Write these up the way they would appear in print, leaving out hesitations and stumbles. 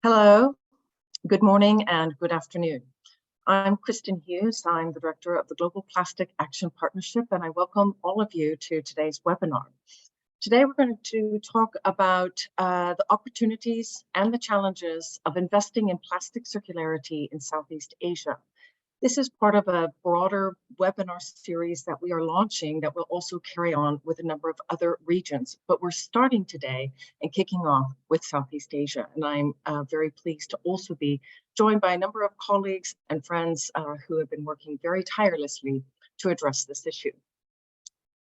Hello, good morning and good afternoon. I'm Kristen Hughes. I'm the Director of the Global Plastic Action Partnership, and I welcome all of you to today's webinar. Today, we're going to talk about the opportunities and the challenges of investing in plastic circularity in Southeast Asia. This is part of a broader webinar series that we are launching that will also carry on with a number of other regions. But we're starting today and kicking off with Southeast Asia. And I'm very pleased to also be joined by a number of colleagues and friends who have been working very tirelessly to address this issue.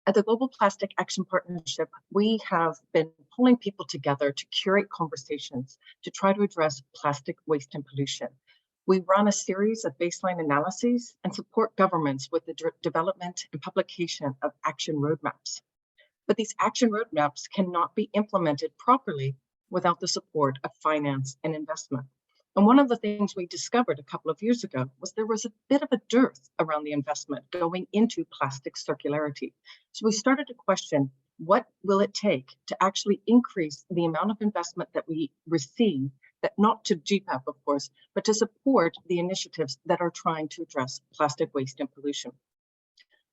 At the Global Plastic Action Partnership, we have been pulling people together to curate conversations to try to address plastic waste and pollution. We run a series of baseline analyses and support governments with the development and publication of action roadmaps. But these action roadmaps cannot be implemented properly without the support of finance and investment. And one of the things we discovered a couple of years ago was there was a bit of a dearth around the investment going into plastic circularity. So we started to question, what will it take to actually increase the amount of investment that we receive, that not to GPAP, of course, but to support the initiatives that are trying to address plastic waste and pollution.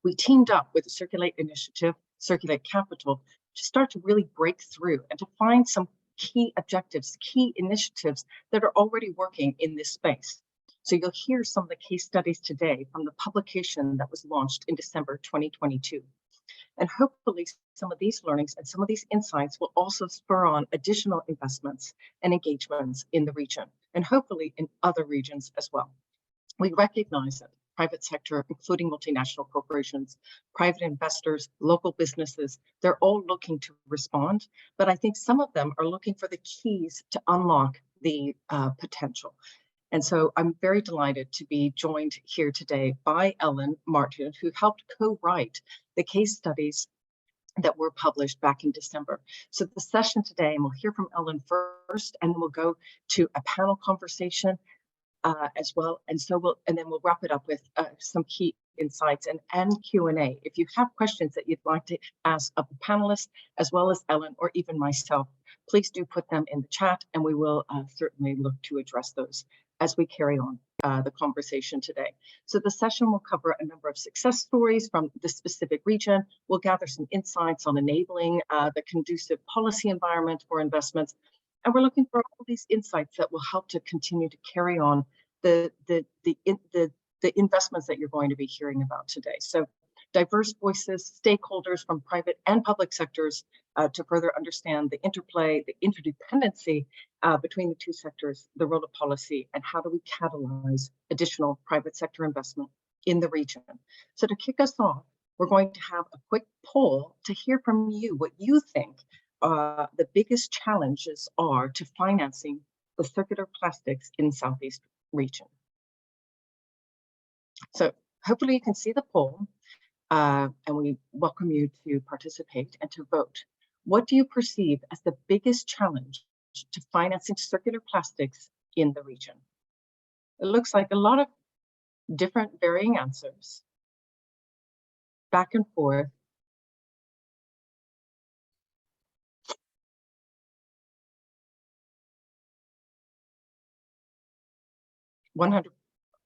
We teamed up with the Circulate initiative, Circulate Capital, to start to really break through and to find some key objectives, key initiatives that are already working in this space. So you'll hear some of the case studies today from the publication that was launched in December 2022. And hopefully some of these learnings and some of these insights will also spur on additional investments and engagements in the region, and hopefully in other regions as well. We recognize that private sector, including multinational corporations, private investors, local businesses, they're all looking to respond, but I think some of them are looking for the keys to unlock the potential. And so I'm very delighted to be joined here today by Ellen Martin, who helped co-write the case studies that were published back in December. So the session today, and we'll hear from Ellen first, and then we'll go to a panel conversation as well. And so then we'll wrap it up with some key insights and Q&A. If you have questions that you'd like to ask of the panelists, as well as Ellen or even myself, please do put them in the chat, and we will certainly look to address those as we carry on the conversation today. So the session will cover a number of success stories from the specific region. We'll gather some insights on enabling the conducive policy environment for investments. And we're looking for all these insights that will help to continue to carry on the investments that you're going to be hearing about today. So diverse voices, stakeholders from private and public sectors to further understand the interplay, the interdependency between the two sectors, the role of policy, and how do we catalyze additional private sector investment in the region. So to kick us off, we're going to have a quick poll to hear from you what you think the biggest challenges are to financing the circular plastics in Southeast region. So hopefully you can see the poll. And we welcome you to participate and to vote. What do you perceive as the biggest challenge to financing circular plastics in the region? It looks like a lot of different varying answers, back and forth.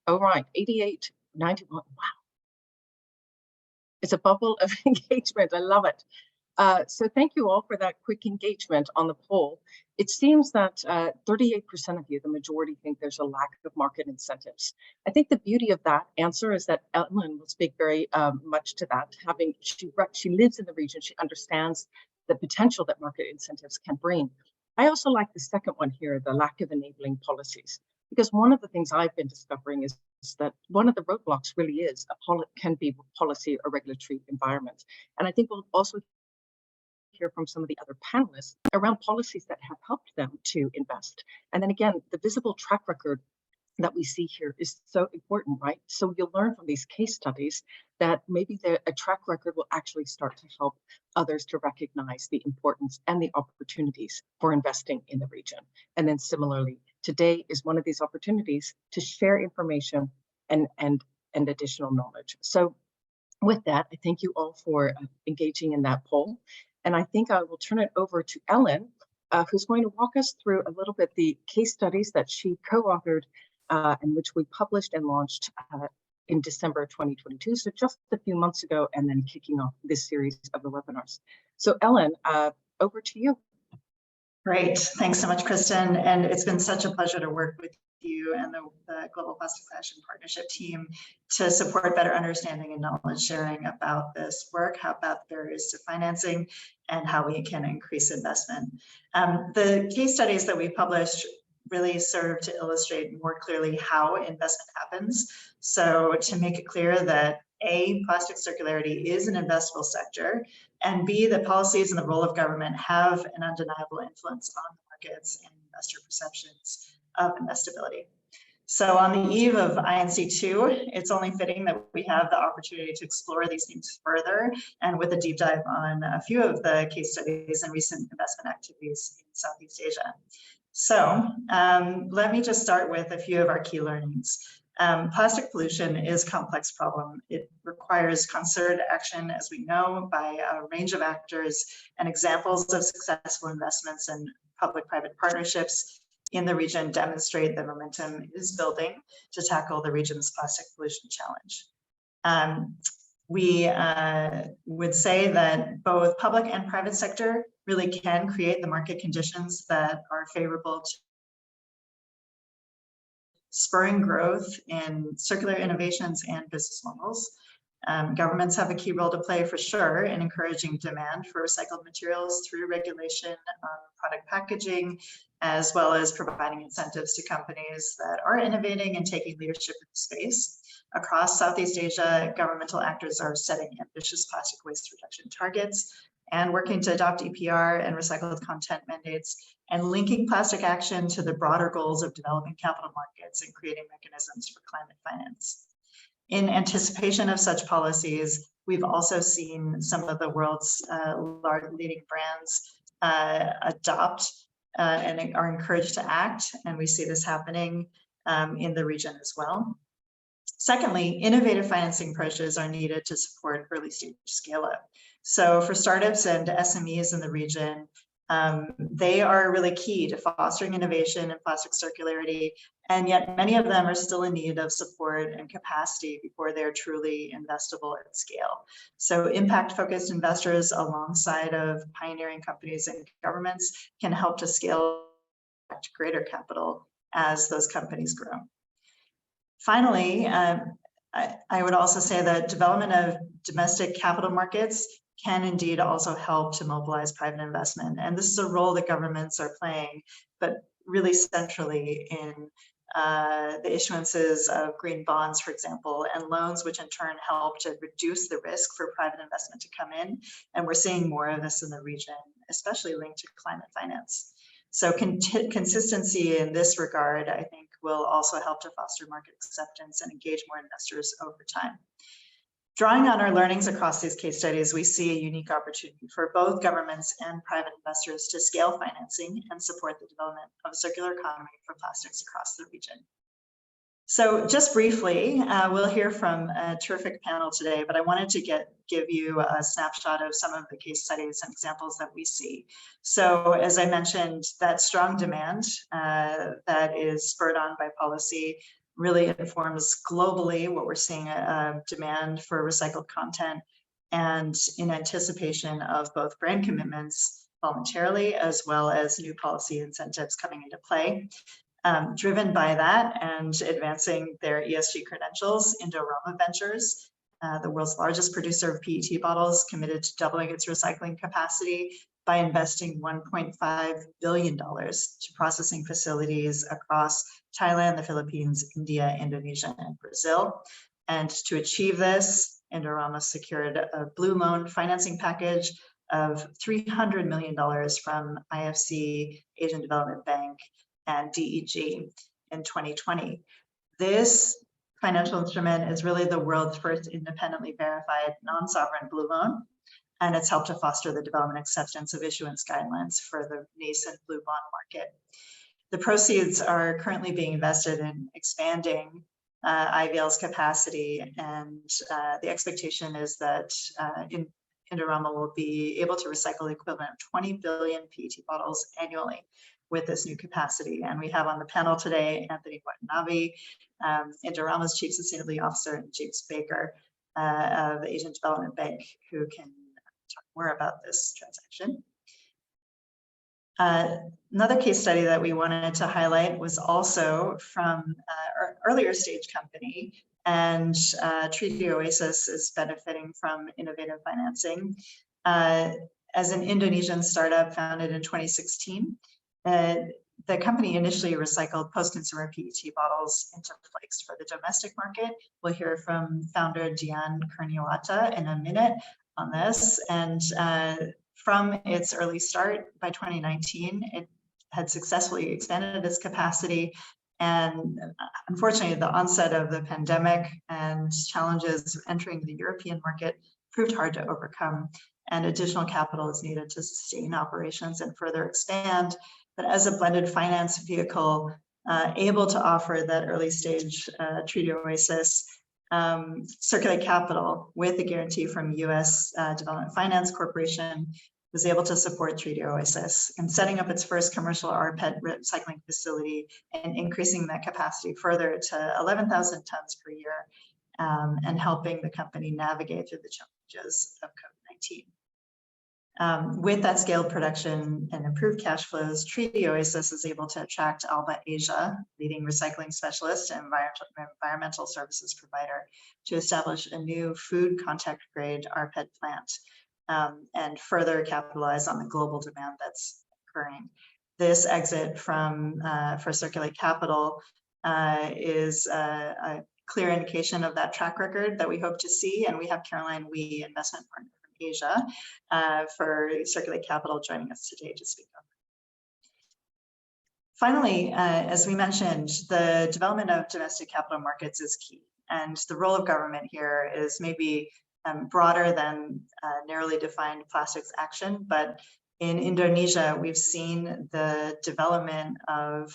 Oh, right, 88, 91, wow. It's a bubble of engagement. I love it. So thank you all for that quick engagement on the poll. It seems that 38% of you, the majority, think there's a lack of market incentives. I think the beauty of that answer is that Ellen will speak very much to that. She lives in the region, she understands the potential that market incentives can bring. I also like the second one here, the lack of enabling policies, because one of the things I've been discovering is that one of the roadblocks really is can be policy or regulatory environment. And I think we'll also hear from some of the other panelists around policies that have helped them to invest. And then again, the visible track record that we see here is so important, right? So you'll learn from these case studies that maybe a track record will actually start to help others to recognize the importance and the opportunities for investing in the region. And then similarly, today is one of these opportunities to share information and additional knowledge. So with that, I thank you all for engaging in that poll. And I think I will turn it over to Ellen who's going to walk us through a little bit the case studies that she co-authored and which we published and launched in December 2022, so just a few months ago, and then kicking off this series of the webinars. So Ellen, over to you. Great, thanks so much, Kristen. And it's been such a pleasure to work with you and the Global Plastics Action Partnership team to support better understanding and knowledge sharing about this work, how about barriers to financing, and how we can increase investment. The case studies that we published really serve to illustrate more clearly how investment happens. So to make it clear that A, plastic circularity is an investable sector, and B, that policies and the role of government have an undeniable influence on markets and investor perceptions of investability. So on the eve of INC2, it's only fitting that we have the opportunity to explore these things further, and with a deep dive on a few of the case studies and recent investment activities in Southeast Asia. So let me just start with a few of our key learnings. Plastic pollution is a complex problem. It requires concerted action, as we know, by a range of actors, and examples of successful investments and public-private partnerships in the region demonstrate that momentum is building to tackle the region's plastic pollution challenge. We would say that both public and private sector really can create the market conditions that are favorable to spurring growth in circular innovations and business models. Governments have a key role to play for sure in encouraging demand for recycled materials through regulation on product packaging, as well as providing incentives to companies that are innovating and taking leadership in the space. Across Southeast Asia, governmental actors are setting ambitious plastic waste reduction targets and working to adopt EPR and recycled content mandates, and linking plastic action to the broader goals of developing capital markets and creating mechanisms for climate finance. In anticipation of such policies, we've also seen some of the world's leading brands adopt and are encouraged to act, and we see this happening in the region as well. Secondly, innovative financing approaches are needed to support early stage scale up. So for startups and SMEs in the region, they are really key to fostering innovation and plastic circularity, and yet many of them are still in need of support and capacity before they're truly investable at scale. So impact-focused investors alongside of pioneering companies and governments can help to scale to greater capital as those companies grow. Finally, I would also say that development of domestic capital markets can indeed also help to mobilize private investment. And this is a role that governments are playing, but really centrally in the issuances of green bonds, for example, and loans, which in turn help to reduce the risk for private investment to come in. And we're seeing more of this in the region, especially linked to climate finance. So consistency in this regard, I think, will also help to foster market acceptance and engage more investors over time. Drawing on our learnings across these case studies, we see a unique opportunity for both governments and private investors to scale financing and support the development of a circular economy for plastics across the region. So just briefly, we'll hear from a terrific panel today, but I wanted to give you a snapshot of some of the case studies and examples that we see. So as I mentioned, that strong demand that is spurred on by policy really informs globally what we're seeing, demand for recycled content, and in anticipation of both brand commitments voluntarily as well as new policy incentives coming into play. Driven by that and advancing their ESG credentials, Indorama Ventures, the world's largest producer of PET bottles, committed to doubling its recycling capacity by investing $1.5 billion to processing facilities across Thailand, the Philippines, India, Indonesia, and Brazil. And to achieve this, Indorama secured a blue loan financing package of $300 million from IFC, Asian Development Bank, and DEG in 2020. This financial instrument is really the world's first independently verified non-sovereign blue loan, and it's helped to foster the development acceptance of issuance guidelines for the nascent blue bond market. The proceeds are currently being invested in expanding IVL's capacity, and the expectation is that Indorama will be able to recycle the equivalent of 20 billion PET bottles annually with this new capacity. And we have on the panel today Anthony Watanabe, Indorama's Chief Sustainability Officer, and James Baker of the Asian Development Bank, who can talk more about this transaction. Another case study that we wanted to highlight was also from our earlier stage company, and Treaty Oasis is benefiting from innovative financing. As an Indonesian startup founded in 2016, the company initially recycled post-consumer PET bottles into flakes for the domestic market. We'll hear from founder Dian Kurniawata in a minute on this. And from its early start by 2019, it had successfully expanded its capacity. And unfortunately, the onset of the pandemic and challenges entering the European market proved hard to overcome, and additional capital is needed to sustain operations and further expand. But as a blended finance vehicle, able to offer that early stage Treaty Oasis, Circularity Capital with a guarantee from US Development Finance Corporation was able to support Treaty Oasis in setting up its first commercial rPET recycling facility and increasing that capacity further to 11,000 tons per year, and helping the company navigate through the challenges of COVID-19. With that scaled production and improved cash flows, Treaty Oasis is able to attract Alba Asia, leading recycling specialist and environmental services provider, to establish a new food contact grade rPET plant, and further capitalize on the global demand that's occurring. This exit from for Circularity Capital is a clear indication of that track record that we hope to see, and we have Caroline Wee, investment partner from Asia, for Circularity Capital, joining us today to speak on. Finally, as we mentioned, the development of domestic capital markets is key, and the role of government here is maybe broader than narrowly defined plastics action, but in Indonesia, we've seen the development of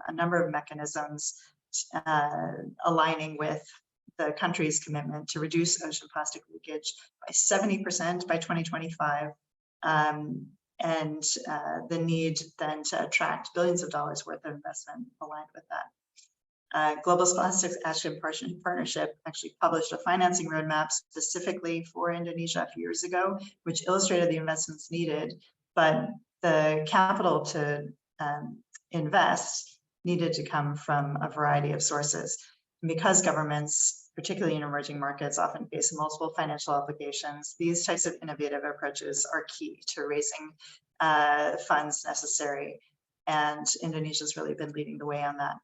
a number of mechanisms aligning with the country's commitment to reduce ocean plastic leakage by 70% by 2025, and the need then to attract billions of dollars worth of investment aligned with that. Global Plastics Action Partnership actually published a financing roadmap specifically for Indonesia a few years ago, which illustrated the investments needed, but the capital to invest needed to come from a variety of sources. And because governments, particularly in emerging markets, often face multiple financial obligations, these types of innovative approaches are key to raising funds necessary, and Indonesia's really been leading the way on that.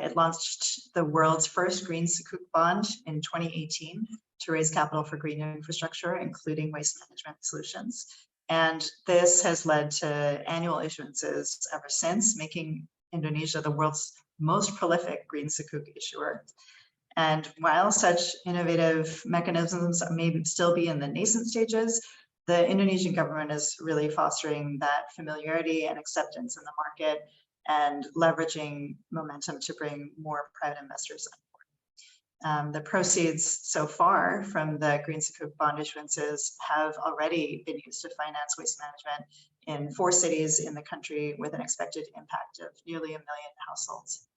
It launched the world's first green sukuk bond in 2018 to raise capital for green infrastructure, including waste management solutions. And this has led to annual issuances ever since, making Indonesia the world's most prolific green sukuk issuer. And while such innovative mechanisms may still be in the nascent stages, the Indonesian government is really fostering that familiarity and acceptance in the market, and leveraging momentum to bring more private investors on board. The proceeds so far from the green sukuk bond issuances have already been used to finance waste management in 4 cities in the country, with an expected impact of nearly 1 million households.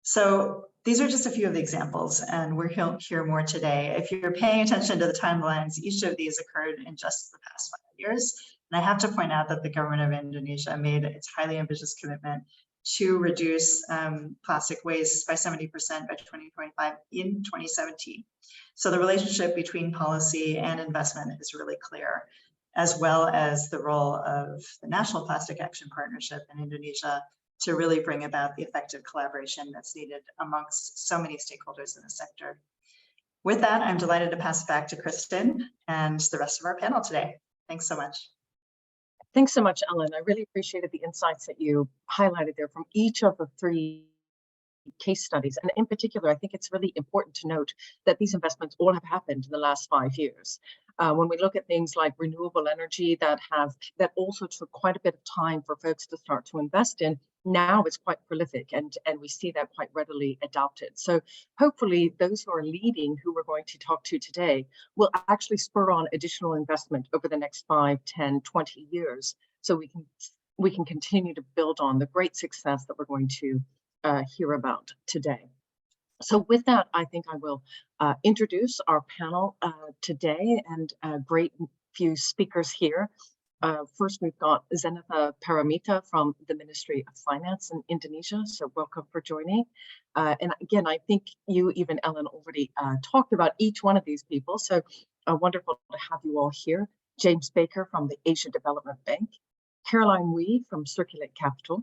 So these are just a few of the examples, and we're hear more today. If you're paying attention to the timelines, each of these occurred in just the past 5 years. And I have to point out that the government of Indonesia made its highly ambitious commitment to reduce plastic waste by 70% by 2025 in 2017. So the relationship between policy and investment is really clear, as well as the role of the National Plastic Action Partnership in Indonesia to really bring about the effective collaboration that's needed amongst so many stakeholders in the sector. With that, I'm delighted to pass it back to Kristen and the rest of our panel today. Thanks so much. Thanks so much, Ellen. I really appreciated the insights that you highlighted there from each of the 3 case studies. And in particular, I think it's really important to note that these investments all have happened in the last 5 years. When we look at things like renewable energy that also took quite a bit of time for folks to start to invest in, now it's quite prolific, and we see that quite readily adopted. So hopefully those who are leading, who we're going to talk to today, will actually spur on additional investment over the next 5, 10, 20 years, so we can continue to build on the great success that we're going to hear about today. So with that, I think I will introduce our panel today, and a great few speakers here. First, we've got Zenitha Paramita from the Ministry of Finance in Indonesia. So welcome for joining. And again, I think you, even Ellen, already talked about each one of these people. So wonderful to have you all here. James Baker from the Asia Development Bank, Caroline Wee from Circularity Capital,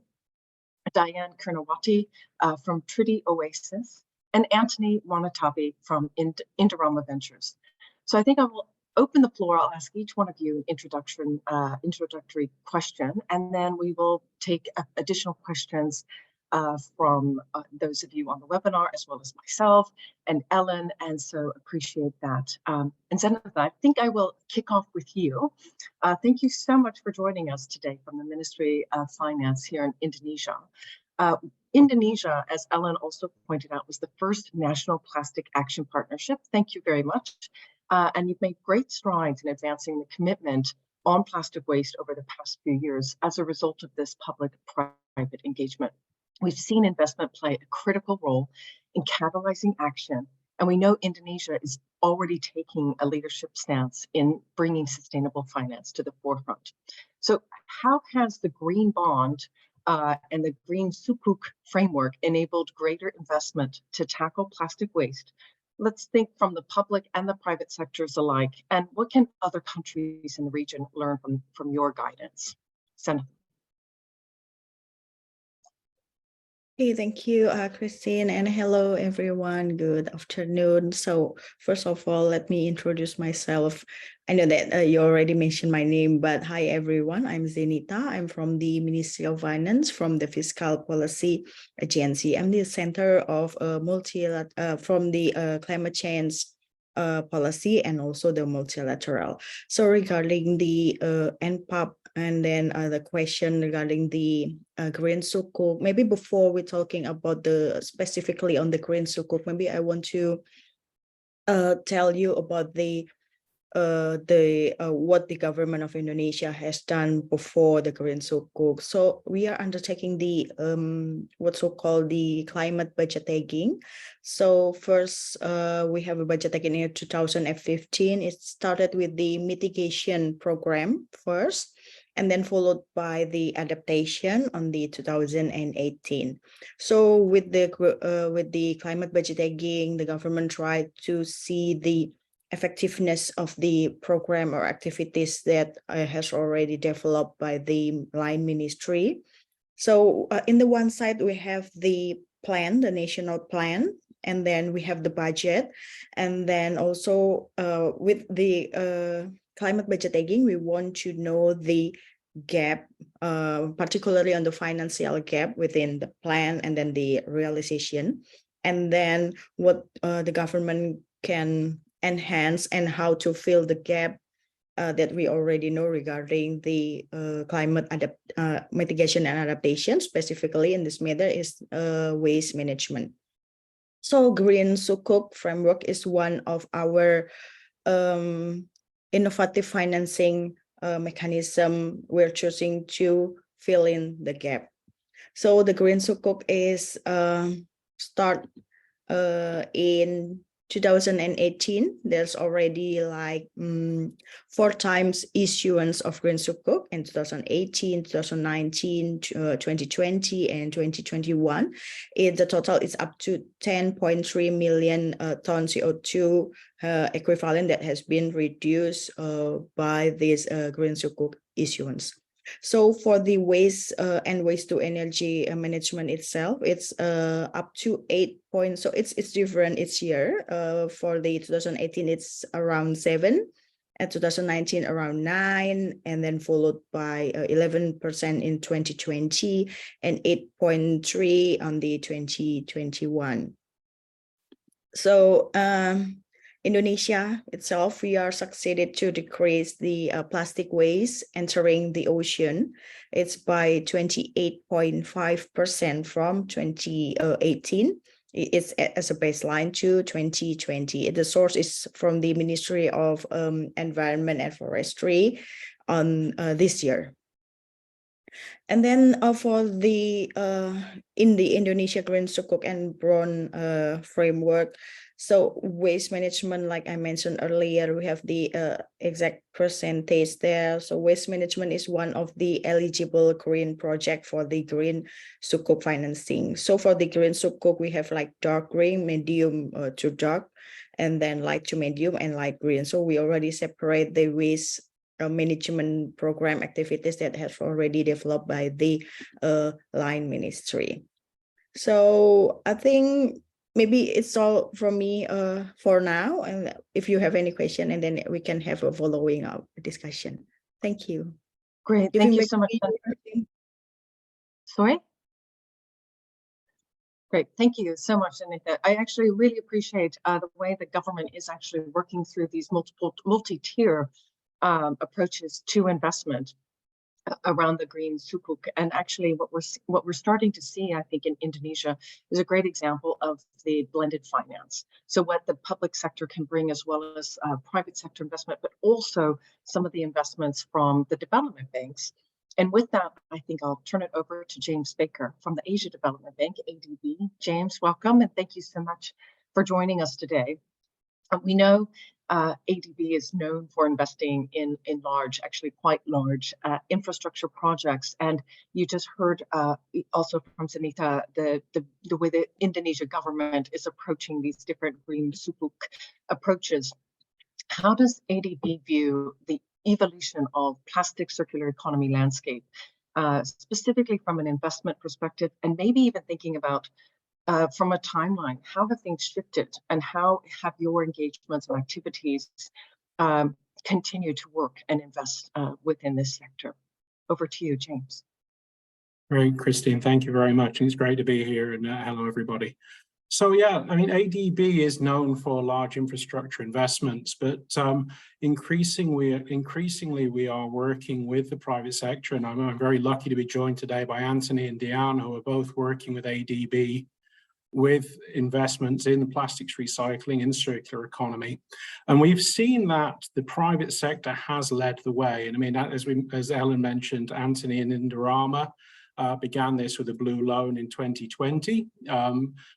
Diane Kernawati from Tridi Oasis, and Anthony Wanatabi from Indorama Ventures. So I think I will open the floor. I'll ask each one of you an introductory question, and then we will take additional questions from those of you on the webinar, as well as myself and Ellen, and so appreciate that. And Zenitha, I think I will kick off with you. Thank you so much for joining us today from the Ministry of Finance here in Indonesia. Indonesia, as Ellen also pointed out, was the first national plastic action partnership. Thank you very much. And you've made great strides in advancing the commitment on plastic waste over the past few years as a result of this public-private engagement. We've seen investment play a critical role in catalyzing action, and we know Indonesia is already taking a leadership stance in bringing sustainable finance to the forefront. So how has the Green Bond and the Green Sukuk framework enabled greater investment to tackle plastic waste? Let's think from the public and the private sectors alike, and what can other countries in the region learn from your guidance? Senator. Okay, thank you, Christine, and hello, everyone. Good afternoon. So first of all, let me introduce myself. I know that you already mentioned my name, but hi, everyone. I'm Zenitha. I'm from the Ministry of Finance, from the Fiscal Policy Agency. I'm the center of from the climate change policy and also the multilateral. So regarding the NPAP, and then the question regarding the green sukuk, maybe before we're talking about the specifically on the green sukuk, maybe I want to tell you about what the government of Indonesia has done before the green sukuk. So we are undertaking the what's so-called the climate budget tagging. So first, we have a budget tagging in 2015. It started with the mitigation program first, and then followed by the adaptation on the 2018. So with the climate budget tagging, the government tried to see the effectiveness of the program or activities that has already developed by the line ministry. So in the one side, we have the plan, the national plan, and then we have the budget. And then also with the climate budget tagging, we want to know the gap, particularly on the financial gap within the plan and then the realization, and then what the government can enhance and how to fill the gap that we already know regarding the climate mitigation and adaptation. Specifically in this matter is waste management. So Green Sukuk framework is one of our innovative financing mechanism we're choosing to fill in the gap. So the Green Sukuk is start in 2018. There's already like 4 times issuance of Green Sukuk in 2018, 2019, 2020, and 2021. The total is up to 10.3 million ton CO2 equivalent that has been reduced by this Green Sukuk issuance. So for the waste and waste to energy management itself, it's up to 8 points. So it's different each year. For the 2018, it's around 7, and 2019 around 9, and then followed by 11% in 2020 and 8.3 on the 2021. So Indonesia itself, we are succeeded to decrease the plastic waste entering the ocean. It's by 28.5% from 2018. It's as a baseline to 2020. The source is from the Ministry of Environment and Forestry on this year. And then for the in the Indonesia Green Sukuk and Brown framework, so waste management, like I mentioned earlier, we have the exact percentage there. So waste management is one of the eligible green project for the Green Sukuk financing. So for the Green Sukuk, we have like dark green, medium to dark, and then light to medium and light green. So we already separate the waste management program activities that have already developed by the line ministry. So I think maybe it's all from me for now. And if you have any question, and then we can have a following up discussion. Thank you. Great, thank you so much. Sorry? Great, thank you so much, Anita. I actually really appreciate the way the government is actually working through these multi-tier approaches to investment around the green sukuk. And actually what we're starting to see, I think, in Indonesia is a great example of the blended finance. So what the public sector can bring, as well as private sector investment, but also some of the investments from the development banks. And with that, I think I'll turn it over to James Baker from the Asia Development Bank, ADB. James, welcome, and thank you so much for joining us today. We know ADB is known for investing in large, actually quite large infrastructure projects. And you just heard also from Sanita the way the Indonesia government is approaching these different green sukuk approaches. How does ADB view the evolution of plastic circular economy landscape, specifically from an investment perspective, and maybe even thinking about from a timeline, how have things shifted, and how have your engagements and activities continue to work and invest within this sector? Over to you, James. Great, Christine, thank you very much. It's great to be here, and hello, everybody. So yeah, I mean, ADB is known for large infrastructure investments, but increasingly we are working with the private sector, and I'm very lucky to be joined today by Anthony and Diane, who are both working with ADB with investments in the plastics recycling and circular economy. And we've seen that the private sector has led the way. And I mean, as Ellen mentioned, Anthony and Indorama began this with a blue loan in 2020.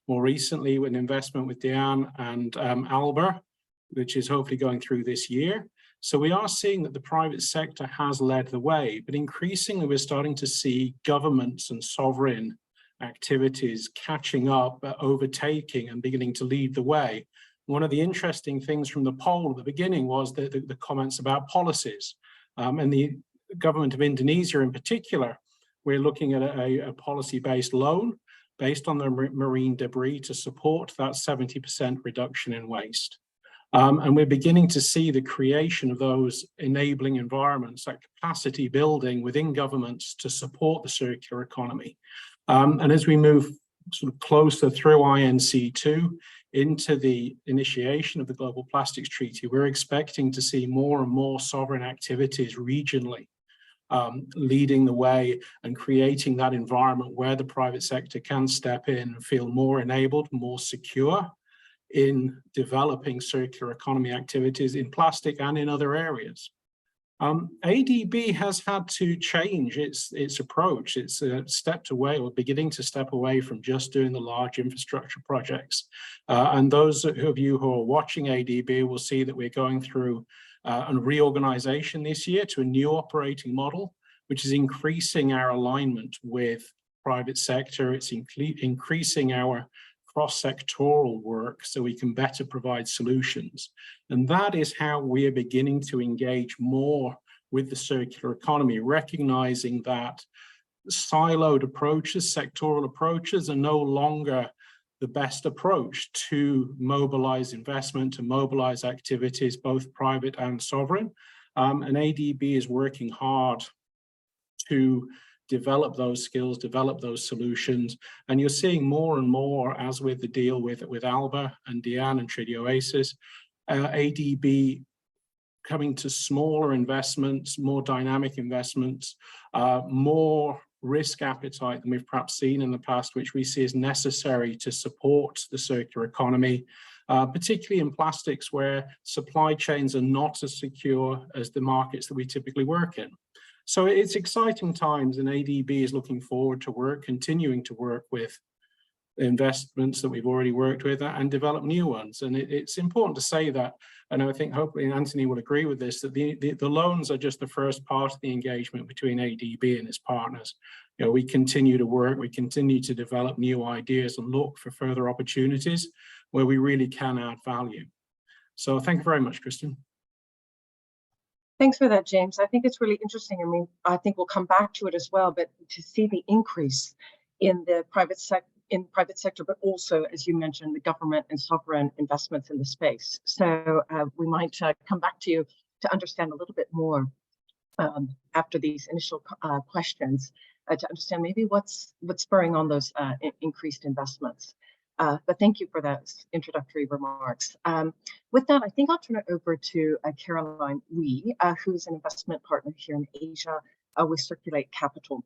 More recently, with an investment with Diane and Alba, which is hopefully going through this year. So we are seeing that the private sector has led the way, but increasingly we're starting to see governments and sovereign activities catching up, overtaking and beginning to lead the way. One of the interesting things from the poll at the beginning was the comments about policies. And the government of Indonesia in particular, we're looking at a policy-based loan based on the marine debris to support that 70% reduction in waste. And we're beginning to see the creation of those enabling environments, that capacity building within governments to support the circular economy. And as we move sort of closer through INC2 into the initiation of the Global Plastics Treaty, we're expecting to see more and more sovereign activities regionally leading the way and creating that environment where the private sector can step in and feel more enabled, more secure in developing circular economy activities in plastic and in other areas. ADB has had to change its approach. It's stepped away, or beginning to step away from just doing the large infrastructure projects. And those of you who are watching ADB will see that we're going through a reorganization this year to a new operating model, which is increasing our alignment with private sector. It's increasing our cross-sectoral work so we can better provide solutions. And that is how we are beginning to engage more with the circular economy, recognizing that siloed approaches, sectoral approaches are no longer the best approach to mobilize investment, to mobilize activities, both private and sovereign. And ADB is working hard to develop those skills, develop those solutions. And you're seeing more and more, as with the deal with Alba and Diane and Treaty Oasis, ADB coming to smaller investments, more dynamic investments, more risk appetite than we've perhaps seen in the past, which we see as necessary to support the circular economy, particularly in plastics where supply chains are not as secure as the markets that we typically work in. So it's exciting times, and ADB is looking forward to continuing to work with investments that we've already worked with and develop new ones. And it's important to say that, and I think hopefully Anthony will agree with this, that the loans are just the first part of the engagement between ADB and its partners. You know, we continue to work, we continue to develop new ideas and look for further opportunities where we really can add value. So thank you very much, Kristen. Thanks for that, James. I think it's really interesting. I mean, I think we'll come back to it as well, but to see the increase in the private sector, but also, as you mentioned, the government and sovereign investments in the space. So we might come back to you to understand a little bit more after these initial questions to understand maybe what's spurring on those increased investments. But thank you for those introductory remarks. With that, I think I'll turn it over to Caroline Wee, who's an investment partner here in Asia with Circulate Capital.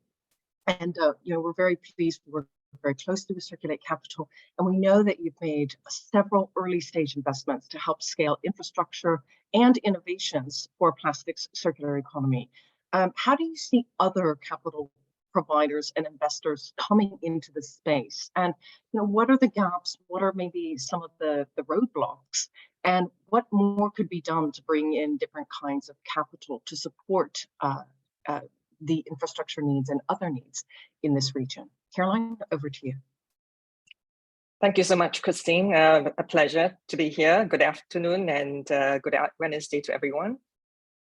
And we're very pleased to work very closely with Circulate Capital, and we know that you've made several early stage investments to help scale infrastructure and innovations for plastics circular economy. How do you see other capital providers and investors coming into the space? And what are the gaps? What are maybe some of the roadblocks? And what more could be done to bring in different kinds of capital to support the infrastructure needs and other needs in this region? Caroline, over to you. Thank you so much, Christine. A pleasure to be here. Good afternoon and good Wednesday to everyone.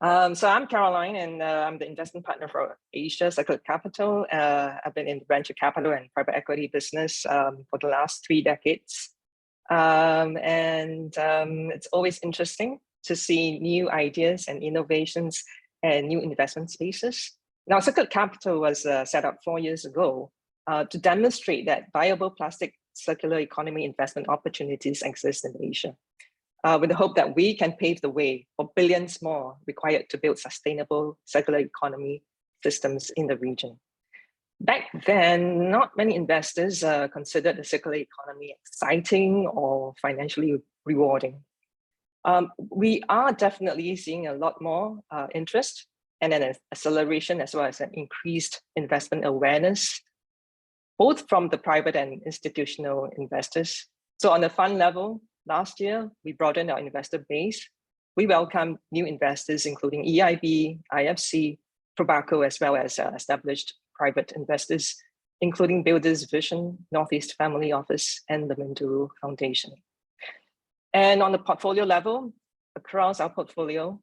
So I'm Caroline, and I'm the investment partner for Asia Circular Capital. I've been in the venture capital and private equity business for the last 3 decades. It's always interesting to see new ideas and innovations and new investment spaces. Now, Circular Capital was set up 4 years ago to demonstrate that viable plastic circular economy investment opportunities exist in Asia, with the hope that we can pave the way for billions more required to build sustainable circular economy systems in the region. Back then, not many investors considered the circular economy exciting or financially rewarding. We are definitely seeing a lot more interest and an acceleration, as well as an increased investment awareness, both from the private and institutional investors. So on the fund level, last year, we broadened our investor base. We welcomed new investors, including EIB, IFC, Probaco, as well as established private investors, including Builders Vision, Northeast Family Office, and the Minduru Foundation. And on the portfolio level, across our portfolio,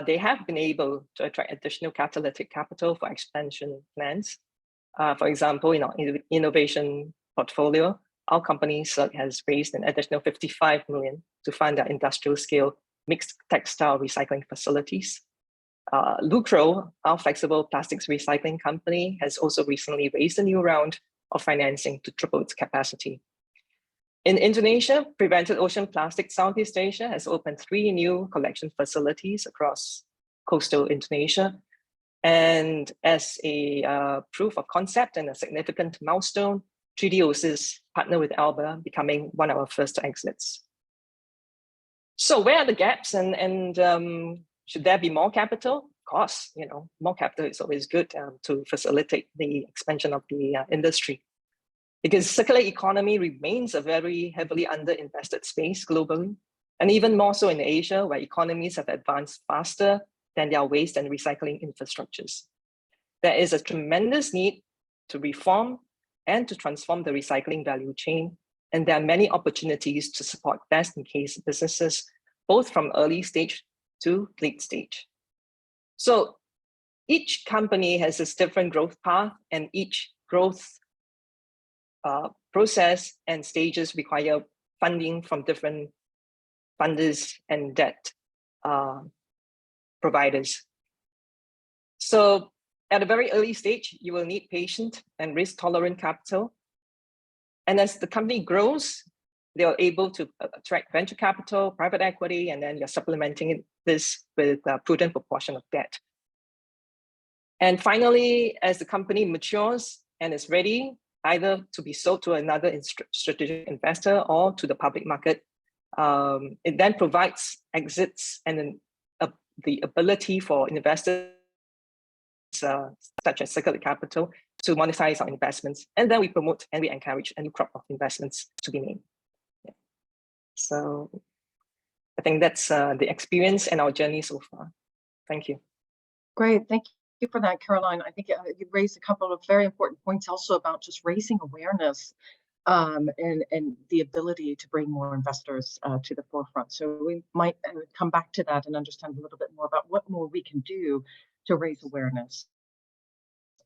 they have been able to attract additional catalytic capital for expansion plans. For example, in our innovation portfolio, our company has raised an additional 55 million to fund our industrial scale mixed textile recycling facilities. Lucro, our flexible plastics recycling company, has also recently raised a new round of financing to triple its capacity. In Indonesia, Prevented Ocean Plastic Southeast Asia has opened 3 new collection facilities across coastal Indonesia. And as a proof of concept and a significant milestone, 3DOSys partnered with Alba, becoming one of our first exits. So where are the gaps, and should there be more capital? Of course, more capital is always good to facilitate the expansion of the industry, because circular economy remains a very heavily underinvested space globally, and even more so in Asia, where economies have advanced faster than their waste and recycling infrastructures. There is a tremendous need to reform and to transform the recycling value chain, and there are many opportunities to support best-in-case businesses, both from early stage to late stage. So each company has its different growth path, and each growth process and stages require funding from different funders and debt providers. So at a very early stage, you will need patient and risk-tolerant capital. And as the company grows, they are able to attract venture capital, private equity, and then you're supplementing this with a prudent proportion of debt. And finally, as the company matures and is ready, either to be sold to another strategic investor or to the public market, it then provides exits and then the ability for investors such as Circularity Capital to monetize our investments. And then we promote and we encourage a new crop of investments to be made. Yeah. So I think that's the experience and our journey so far. Thank you. Great, thank you for that, Caroline. I think you raised a couple of very important points also about just raising awareness and the ability to bring more investors to the forefront. So we might come back to that and understand a little bit more about what more we can do to raise awareness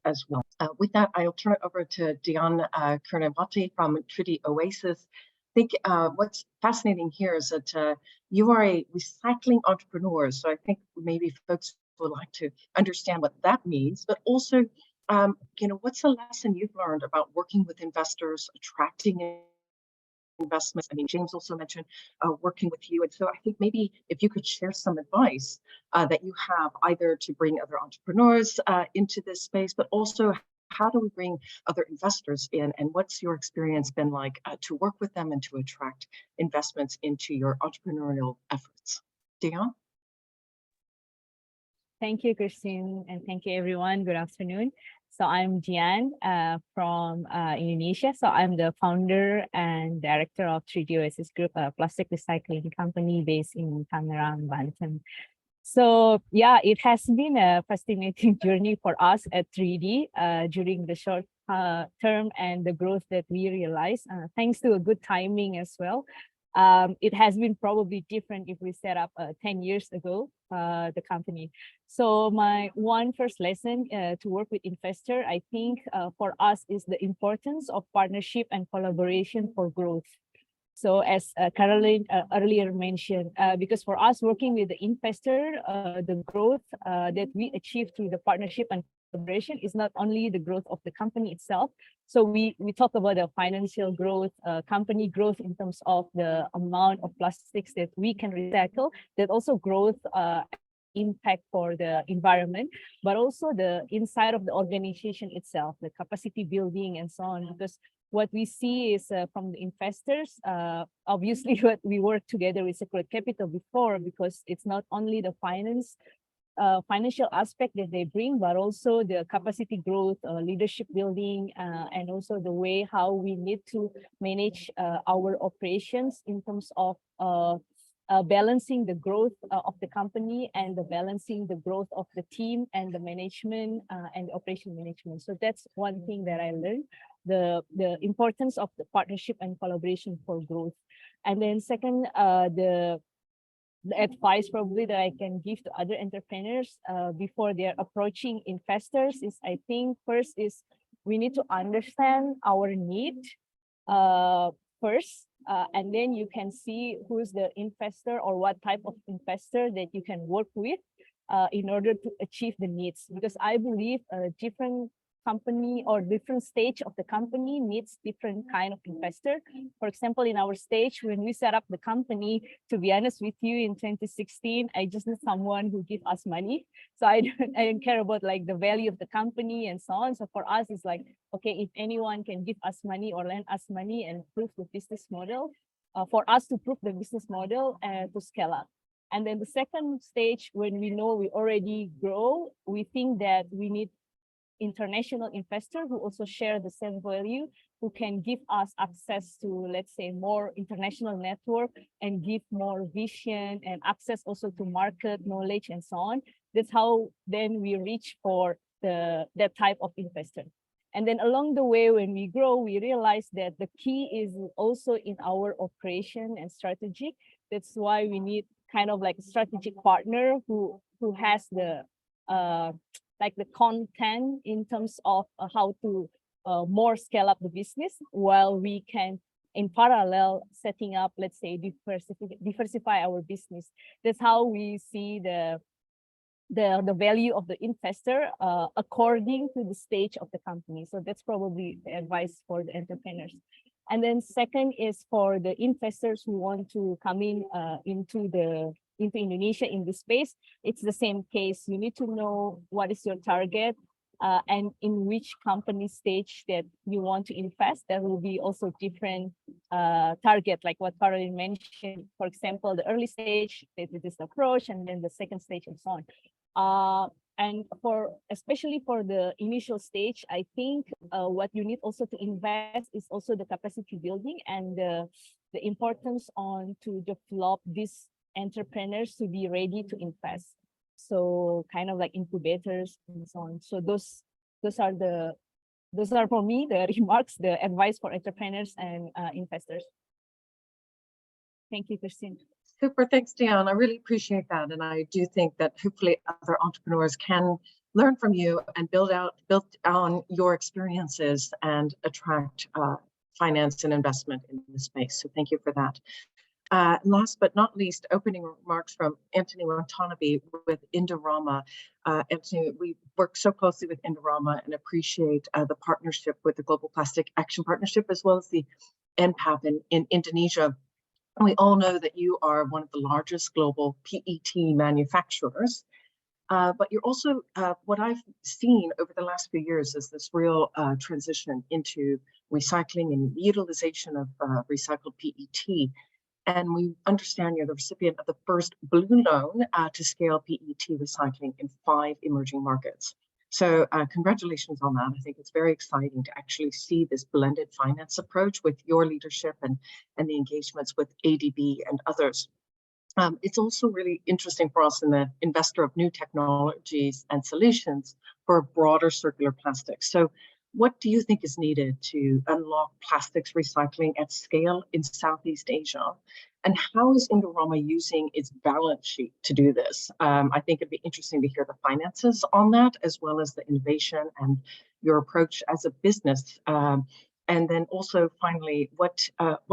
as well. With that, I'll turn it over to Diane Kernewati from Treaty Oasis. I think what's fascinating here is that you are a recycling entrepreneur. So I think maybe folks would like to understand what that means, but also, what's a lesson you've learned about working with investors, attracting investments? I mean, James also mentioned working with you. And so I think maybe if you could share some advice that you have either to bring other entrepreneurs into this space, but also how do we bring other investors in, and what's your experience been like to work with them and to attract investments into your entrepreneurial efforts? Diane? Thank you, Christine, and thank you, everyone. Good afternoon. So I'm Diane from Indonesia. So I'm the founder and director of 3D Oasis Group, a plastic recycling company based in Tangerang, Banten. So yeah, it has been a fascinating journey for us at 3D during the short term and the growth that we realized, thanks to a good timing as well. It has been probably different if we set up 10 years ago, the company. So my first lesson to work with investor, I think for us is the importance of partnership and collaboration for growth. So as Caroline earlier mentioned, because for us working with the investor, the growth that we achieve through the partnership and collaboration is not only the growth of the company itself. So we talk about the financial growth, company growth in terms of the amount of plastics that we can recycle, that also growth impact for the environment, but also the inside of the organization itself, the capacity building and so on. Because what we see is from the investors, obviously what we work together with Circularity Capital before, because it's not only the financial aspect that they bring, but also the capacity growth, leadership building, and also the way how we need to manage our operations in terms of balancing the growth of the company and the balancing the growth of the team and the management and the operation management. So that's one thing that I learned, the importance of the partnership and collaboration for growth. And then second, the advice probably that I can give to other entrepreneurs before they're approaching investors is, I think first is we need to understand our need first, and then you can see who's the investor or what type of investor that you can work with in order to achieve the needs. Because I believe a different company or different stage of the company needs different kind of investor. For example, in our stage, when we set up the company, to be honest with you, in 2016, I just need someone who give us money. So I don't care about like the value of the company and so on. So for us, it's like, okay, if anyone can give us money or lend us money and prove the business model, for us to prove the business model and to scale up. And then the second stage, when we know we already grow, we think that we need international investor who also share the same value, who can give us access to, let's say, more international network and give more vision and access also to market knowledge and so on. That's how then we reach for that type of investor. And then along the way, when we grow, we realize that the key is also in our operation and strategy. That's why we need kind of like a strategic partner who has the like the content in terms of how to more scale up the business, while we can in parallel setting up, let's say, diversify our business. That's how we see the value of the investor according to the stage of the company. So that's probably the advice for the entrepreneurs. And then second is for the investors who want to come in into Indonesia in this space. It's the same case. You need to know what is your target and in which company stage that you want to invest. There will be also different target, like what Caroline mentioned. For example, the early stage, it is the approach, and then the second stage and so on. And especially for the initial stage, I think what you need also to invest is also the capacity building and the importance on to develop these entrepreneurs to be ready to invest. So kind of like incubators and so on. So those are for me the remarks, the advice for entrepreneurs and investors. Thank you, Christine. Super, thanks, Dion. I really appreciate that. And I do think that hopefully other entrepreneurs can learn from you and build on your experiences and attract finance and investment in this space. So thank you for that. Last but not least, opening remarks from Anthony Watanabe with Indorama. Anthony, we work so closely with Indorama and appreciate the partnership with the Global Plastic Action Partnership, as well as the NPAP in Indonesia. And we all know that you are one of the largest global PET manufacturers, but you're also, what I've seen over the last few years is this real transition into recycling and utilization of recycled PET. And we understand you're the recipient of the first blue loan to scale PET recycling in 5 emerging markets. So congratulations on that. I think it's very exciting to actually see this blended finance approach with your leadership and the engagements with ADB and others. It's also really interesting for us in the investor of new technologies and solutions for broader circular plastics. So what do you think is needed to unlock plastics recycling at scale in Southeast Asia? And how is Indorama using its balance sheet to do this? I think it'd be interesting to hear the finances on that, as well as the innovation and your approach as a business. And then also, finally, what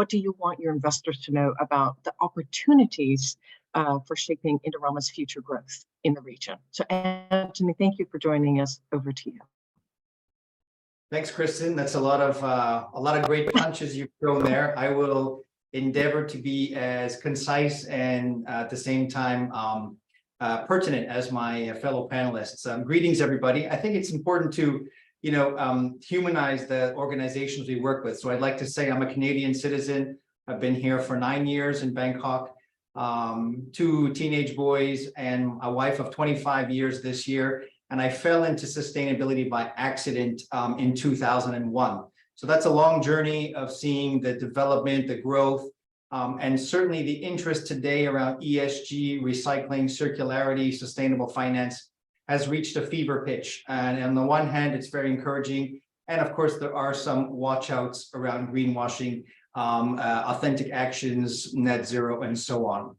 do you want your investors to know about the opportunities for shaping Indorama's future growth in the region? So, Anthony, thank you for joining us. Over to you. Thanks, Kristen. That's a lot of great punches you've thrown there. I will endeavor to be as concise and at the same time pertinent as my fellow panelists. Greetings, everybody. I think it's important to, humanize the organizations we work with. So I'd like to say I'm a Canadian citizen. I've been here for 9 years in Bangkok, 2 teenage boys and a wife of 25 years this year. And I fell into sustainability by accident in 2001. So that's a long journey of seeing the development, the growth, and certainly the interest today around ESG, recycling, circularity, sustainable finance has reached a fever pitch. And on the one hand, it's very encouraging. And of course, there are some watch outs around greenwashing, authentic actions, net zero, and so on.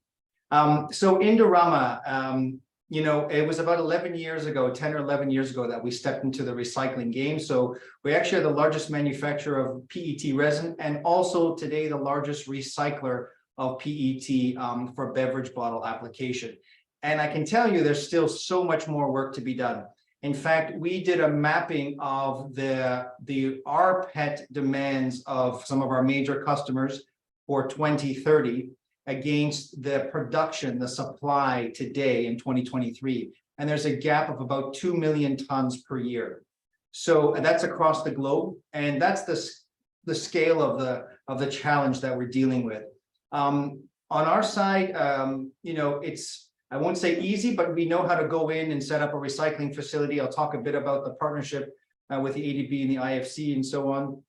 So Indorama, it was about 11 years ago, 10 or 11 years ago that we stepped into the recycling game. So we actually are the largest manufacturer of PET resin and also today the largest recycler of PET for beverage bottle application. And I can tell you there's still so much more work to be done. In fact, we did a mapping of the rPET demands of some of our major customers for 2030. Against the production, the supply today in 2023. And there's a gap of about 2 million tons per year. So that's across the globe. And that's the scale of the challenge that we're dealing with. On our side, it's, I won't say easy, but we know how to go in and set up a recycling facility. I'll talk a bit about the partnership with the ADB and the IFC and so on.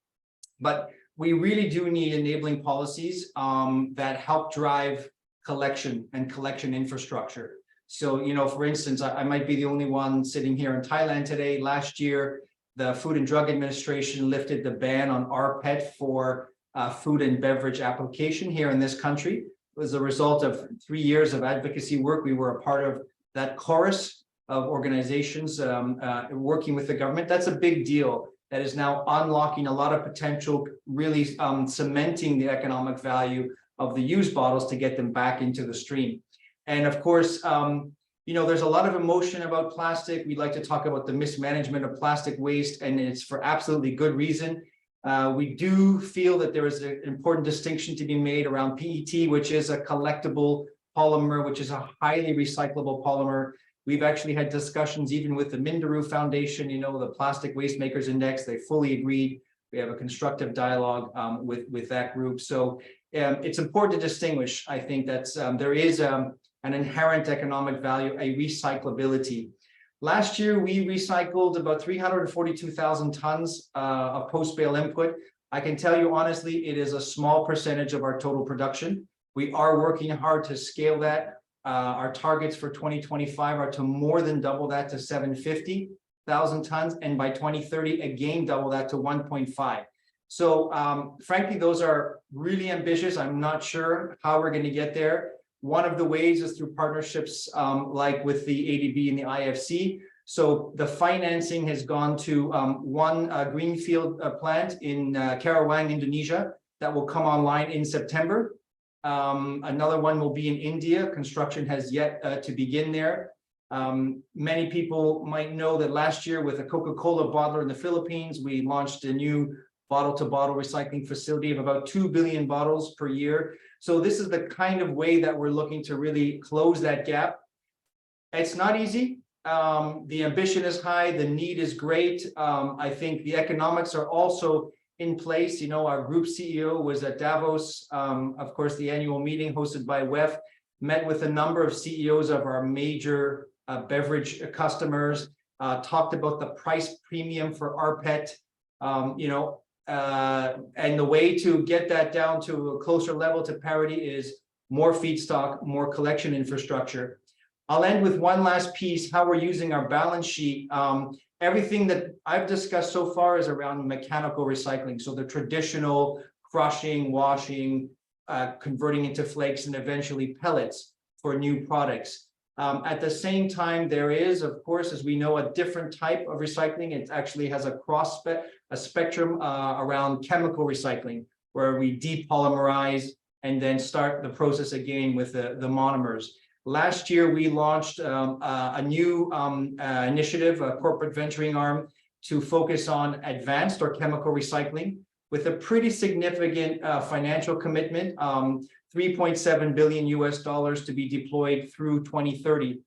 But we really do need enabling policies that help drive collection and collection infrastructure. So, for instance, I might be the only one sitting here in Thailand today. Last year, the Food and Drug Administration lifted the ban on rPET for food and beverage application here in this country. It was a result of 3 years of advocacy work. We were a part of that chorus of organizations working with the government. That's a big deal. That is now unlocking a lot of potential, really cementing the economic value of the used bottles to get them back into the stream. And of course, there's a lot of emotion about plastic. We like to talk about the mismanagement of plastic waste, and it's for absolutely good reason. We do feel that there is an important distinction to be made around PET, which is a collectible polymer, which is a highly recyclable polymer. We've actually had discussions even with the Minderoo Foundation, you know, the Plastic Waste Makers Index. They fully agreed. We have a constructive dialogue with that group. So it's important to distinguish. I think that's there is an inherent economic value, a recyclability. Last year, we recycled about 342,000 tons of post-bale input. I can tell you honestly, it is a small percentage of our total production. We are working hard to scale that. Our targets for 2025 are to more than double that to 750,000 tons, and by 2030, again, double that to 1.5. So frankly, those are really ambitious. I'm not sure how we're going to get there. One of the ways is through partnerships like with the ADB and the IFC. So the financing has gone to one greenfield plant in Karawang, Indonesia, that will come online in September. Another one will be in India. Construction has yet to begin there. Many people might know that last year with a Coca-Cola bottler in the Philippines, we launched a new bottle-to-bottle recycling facility of about 2 billion bottles per year. So this is the kind of way that we're looking to really close that gap. It's not easy. The ambition is high. The need is great. I think the economics are also in place. You know, our group CEO was at Davos, of course, the annual meeting hosted by WEF, met with a number of CEOs of our major beverage customers, talked about the price premium for rPET, you know, and the way to get that down to a closer level to parity is more feedstock, more collection infrastructure. I'll end with one last piece, how we're using our balance sheet. Everything that I've discussed so far is around mechanical recycling. So the traditional crushing, washing, converting into flakes, and eventually pellets for new products. At the same time, there is, of course, as we know, a different type of recycling. It actually has a spectrum around chemical recycling, where we depolymerize and then start the process again with the monomers. Last year, we launched a new initiative, a corporate venturing arm, to focus on advanced or chemical recycling with a pretty significant financial commitment, $3.7 billion to be deployed through 2030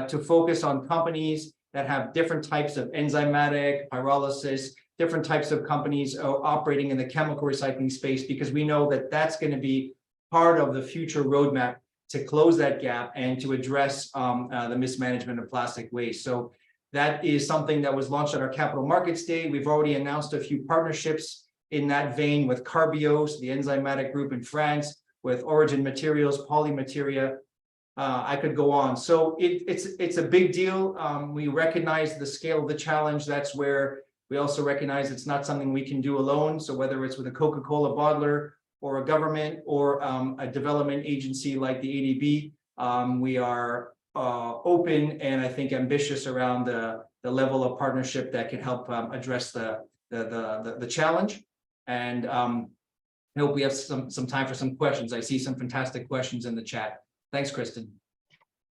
to focus on companies that have different types of enzymatic, pyrolysis, different types of companies operating in the chemical recycling space, because we know that that's going to be part of the future roadmap to close that gap and to address the mismanagement of plastic waste. So that is something that was launched at our Capital Markets Day. We've already announced a few partnerships in that vein with Carbios, the enzymatic group in France, with Origin Materials, Polymateria. I could go on. So it's a big deal. We recognize the scale of the challenge. That's where we also recognize it's not something we can do alone. So whether it's with a Coca-Cola bottler or a government or a development agency like the ADB, we are open and I think ambitious around the level of partnership that can help address the challenge. And I hope we have some time for some questions. I see some fantastic questions in the chat. Thanks, Kristen.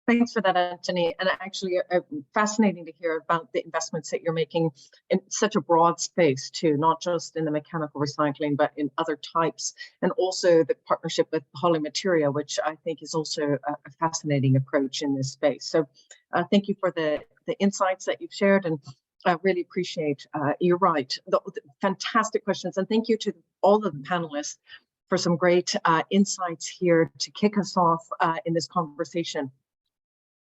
Thanks for that, Anthony. And actually, fascinating to hear about the investments that you're making in such a broad space too, not just in the mechanical recycling, but in other types, and also the partnership with Polymateria, which I think is also a fascinating approach in this space. So thank you for the insights that you've shared, and I really appreciate, you're right, the fantastic questions. And thank you to all of the panelists for some great insights here to kick us off in this conversation.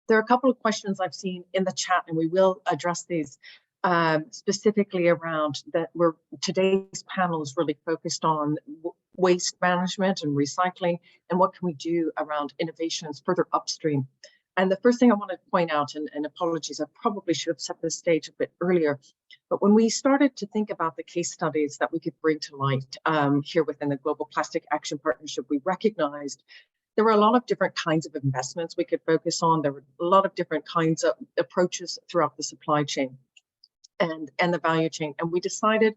There are a couple of questions I've seen in the chat, and we will address these specifically around that. Today's panel is really focused on waste management and recycling, and what can we do around innovations further upstream. And the first thing I want to point out, and apologies, I probably should have set the stage a bit earlier, but when we started to think about the case studies that we could bring to light here within the Global Plastic Action Partnership, we recognized there were a lot of different kinds of investments we could focus on. There were a lot of different kinds of approaches throughout the supply chain and the value chain. And we decided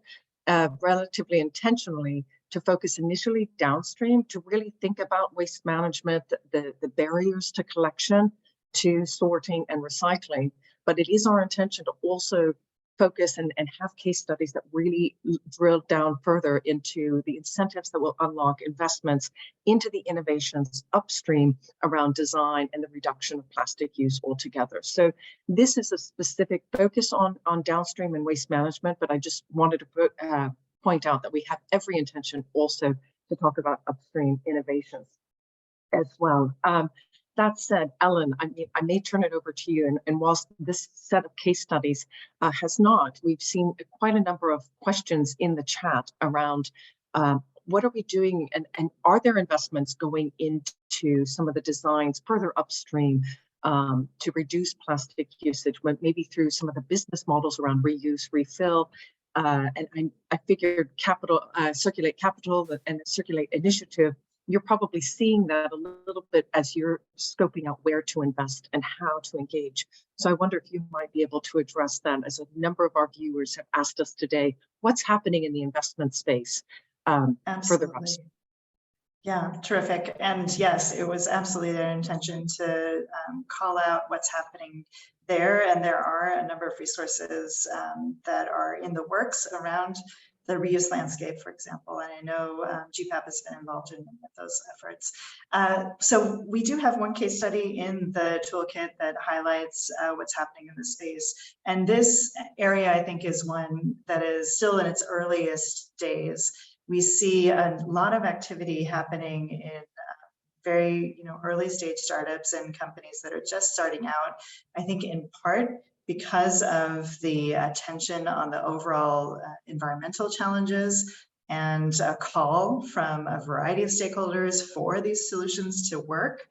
relatively intentionally to focus initially downstream, to really think about waste management, the barriers to collection, to sorting and recycling. But it is our intention to also focus and have case studies that really drill down further into the incentives that will unlock investments into the innovations upstream around design and the reduction of plastic use altogether. So this is a specific focus on downstream and waste management, but I just wanted to point out that we have every intention also to talk about upstream innovations as well. That said, Ellen, I may turn it over to you. And whilst this set of case studies has not, we've seen quite a number of questions in the chat around what are we doing, and are there investments going into some of the designs further upstream to reduce plastic usage, maybe through some of the business models around reuse, refill, and I figured Circulate Capital and the Circulate initiative, you're probably seeing that a little bit as you're scoping out where to invest and how to engage. So I wonder if you might be able to address them, as a number of our viewers have asked us today, what's happening in the investment space further upstream? Yeah, terrific. And yes, it was absolutely their intention to call out what's happening there. And there are a number of resources that are in the works around the reuse landscape, for example. And I know GPAP has been involved in those efforts. So we do have one case study in the toolkit that highlights what's happening in the space. And this area, I think, is one that is still in its earliest days. We see a lot of activity happening in very early stage startups and companies that are just starting out, I think in part because of the attention on the overall environmental challenges and a call from a variety of stakeholders for these solutions to work.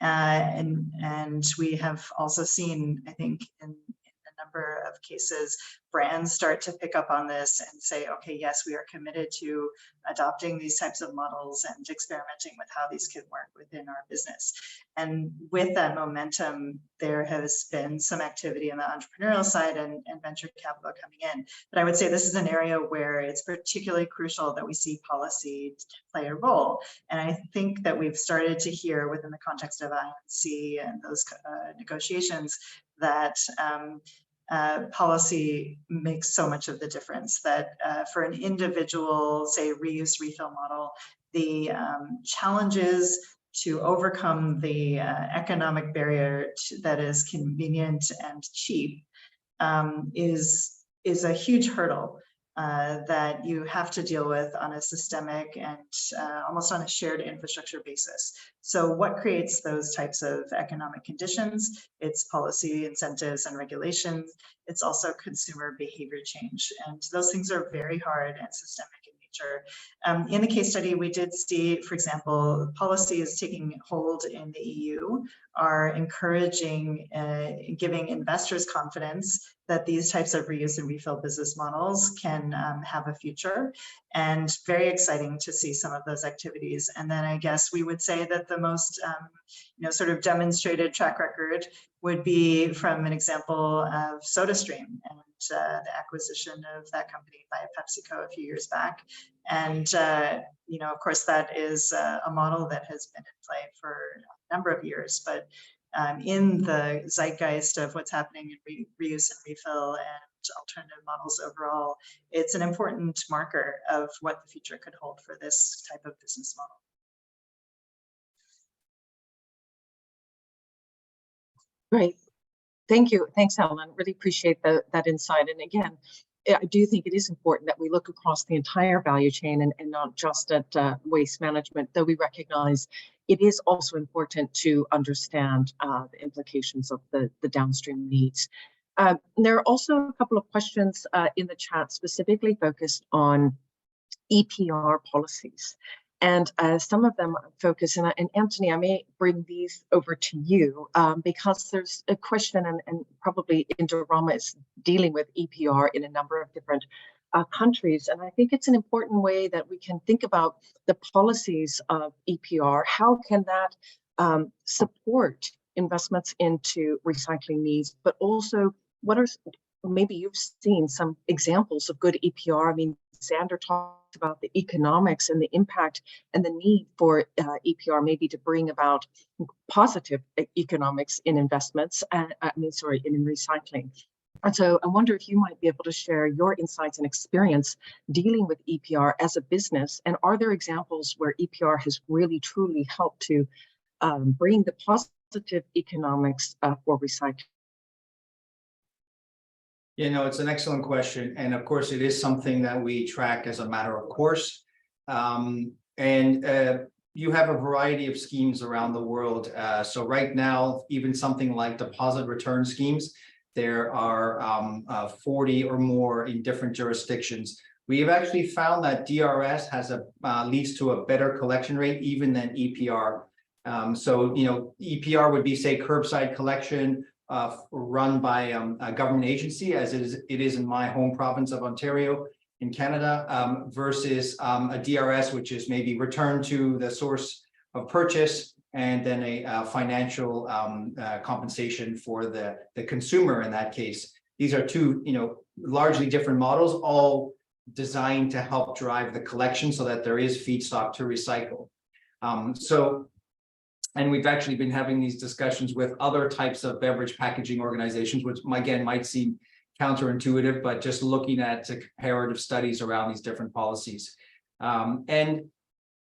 And we have also seen, I think, in a number of cases, brands start to pick up on this and say, okay, yes, we are committed to adopting these types of models and experimenting with how these could work within our business. And with that momentum, there has been some activity on the entrepreneurial side and venture capital coming in. But I would say this is an area where it's particularly crucial that we see policy play a role. And I think that we've started to hear within the context of INC and those negotiations that policy makes so much of the difference, that for an individual, say, reuse refill model, the challenges to overcome the economic barrier that is convenient and cheap is a huge hurdle that you have to deal with on a systemic and almost on a shared infrastructure basis. So what creates those types of economic conditions? It's policy, incentives, and regulations. It's also consumer behavior change. And those things are very hard and systemic in nature. In the case study, we did see, for example, policies taking hold in the EU are encouraging, giving investors confidence that these types of reuse and refill business models can have a future, and very exciting to see some of those activities. And then I guess we would say that the most sort of demonstrated track record would be from an example of SodaStream and the acquisition of that company by PepsiCo a few years back. And of course, that is a model that has been in play for a number of years, but in the zeitgeist of what's happening in reuse and refill and alternative models overall, it's an important marker of what the future could hold for this type of business model. Great. Thank you. Thanks, Helen. Really appreciate that insight. And again, I do think it is important that we look across the entire value chain and not just at waste management, though we recognize it is also important to understand the implications of the downstream needs. There are also a couple of questions in the chat specifically focused on EPR policies. And some of them focus, and Anthony, I may bring these over to you because there's a question, and probably Indorama is dealing with EPR in a number of different countries. And I think it's an important way that we can think about the policies of EPR. How can that support investments into recycling needs, but also what are, maybe you've seen some examples of good EPR. I mean, Xander talked about the economics and the impact and the need for EPR maybe to bring about positive economics in investments, in recycling. And so I wonder if you might be able to share your insights and experience dealing with EPR as a business. And are there examples where EPR has really truly helped to bring the positive economics for recycling? You know, it's an excellent question. And of course, it is something that we track as a matter of course. You have a variety of schemes around the world. So right now, even something like deposit return schemes, there are 40 or more in different jurisdictions. We have actually found that DRS has leads to a better collection rate even than EPR. So, you know, EPR would be, say, curbside collection run by a government agency, as it is in my home province of Ontario in Canada, versus a DRS, which is maybe returned to the source of purchase and then a financial compensation for the consumer in that case. These are two, you know, largely different models, all designed to help drive the collection so that there is feedstock to recycle. And we've actually been having these discussions with other types of beverage packaging organizations, which again might seem counterintuitive, but just looking at comparative studies around these different policies. And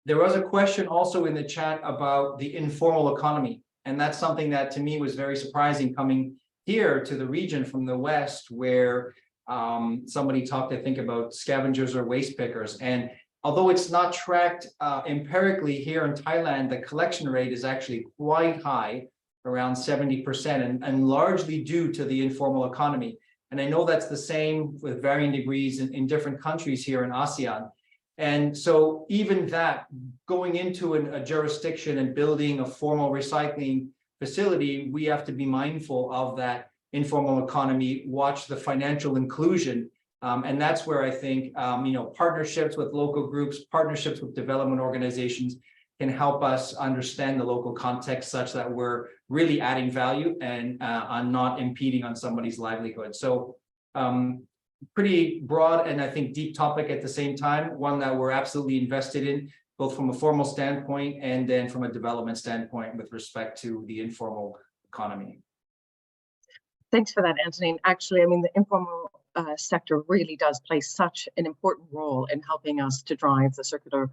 there was a question also in the chat about the informal economy. And that's something that to me was very surprising coming here to the region from the West, where somebody talked, I think, about scavengers or waste pickers. And although it's not tracked empirically here in Thailand, the collection rate is actually quite high, around 70%, and largely due to the informal economy. And I know that's the same with varying degrees in different countries here in ASEAN. And so even that, going into a jurisdiction and building a formal recycling facility, we have to be mindful of that informal economy, watch the financial inclusion. And that's where I think, you know, partnerships with local groups, partnerships with development organizations can help us understand the local context such that we're really adding value and on not impeding on somebody's livelihood. So pretty broad and I think deep topic at the same time, one that we're absolutely invested in, both from a formal standpoint and then from a development standpoint with respect to the informal economy. Thanks for that, Anthony. Actually, I mean, the informal sector really does play such an important role in helping us to drive the circular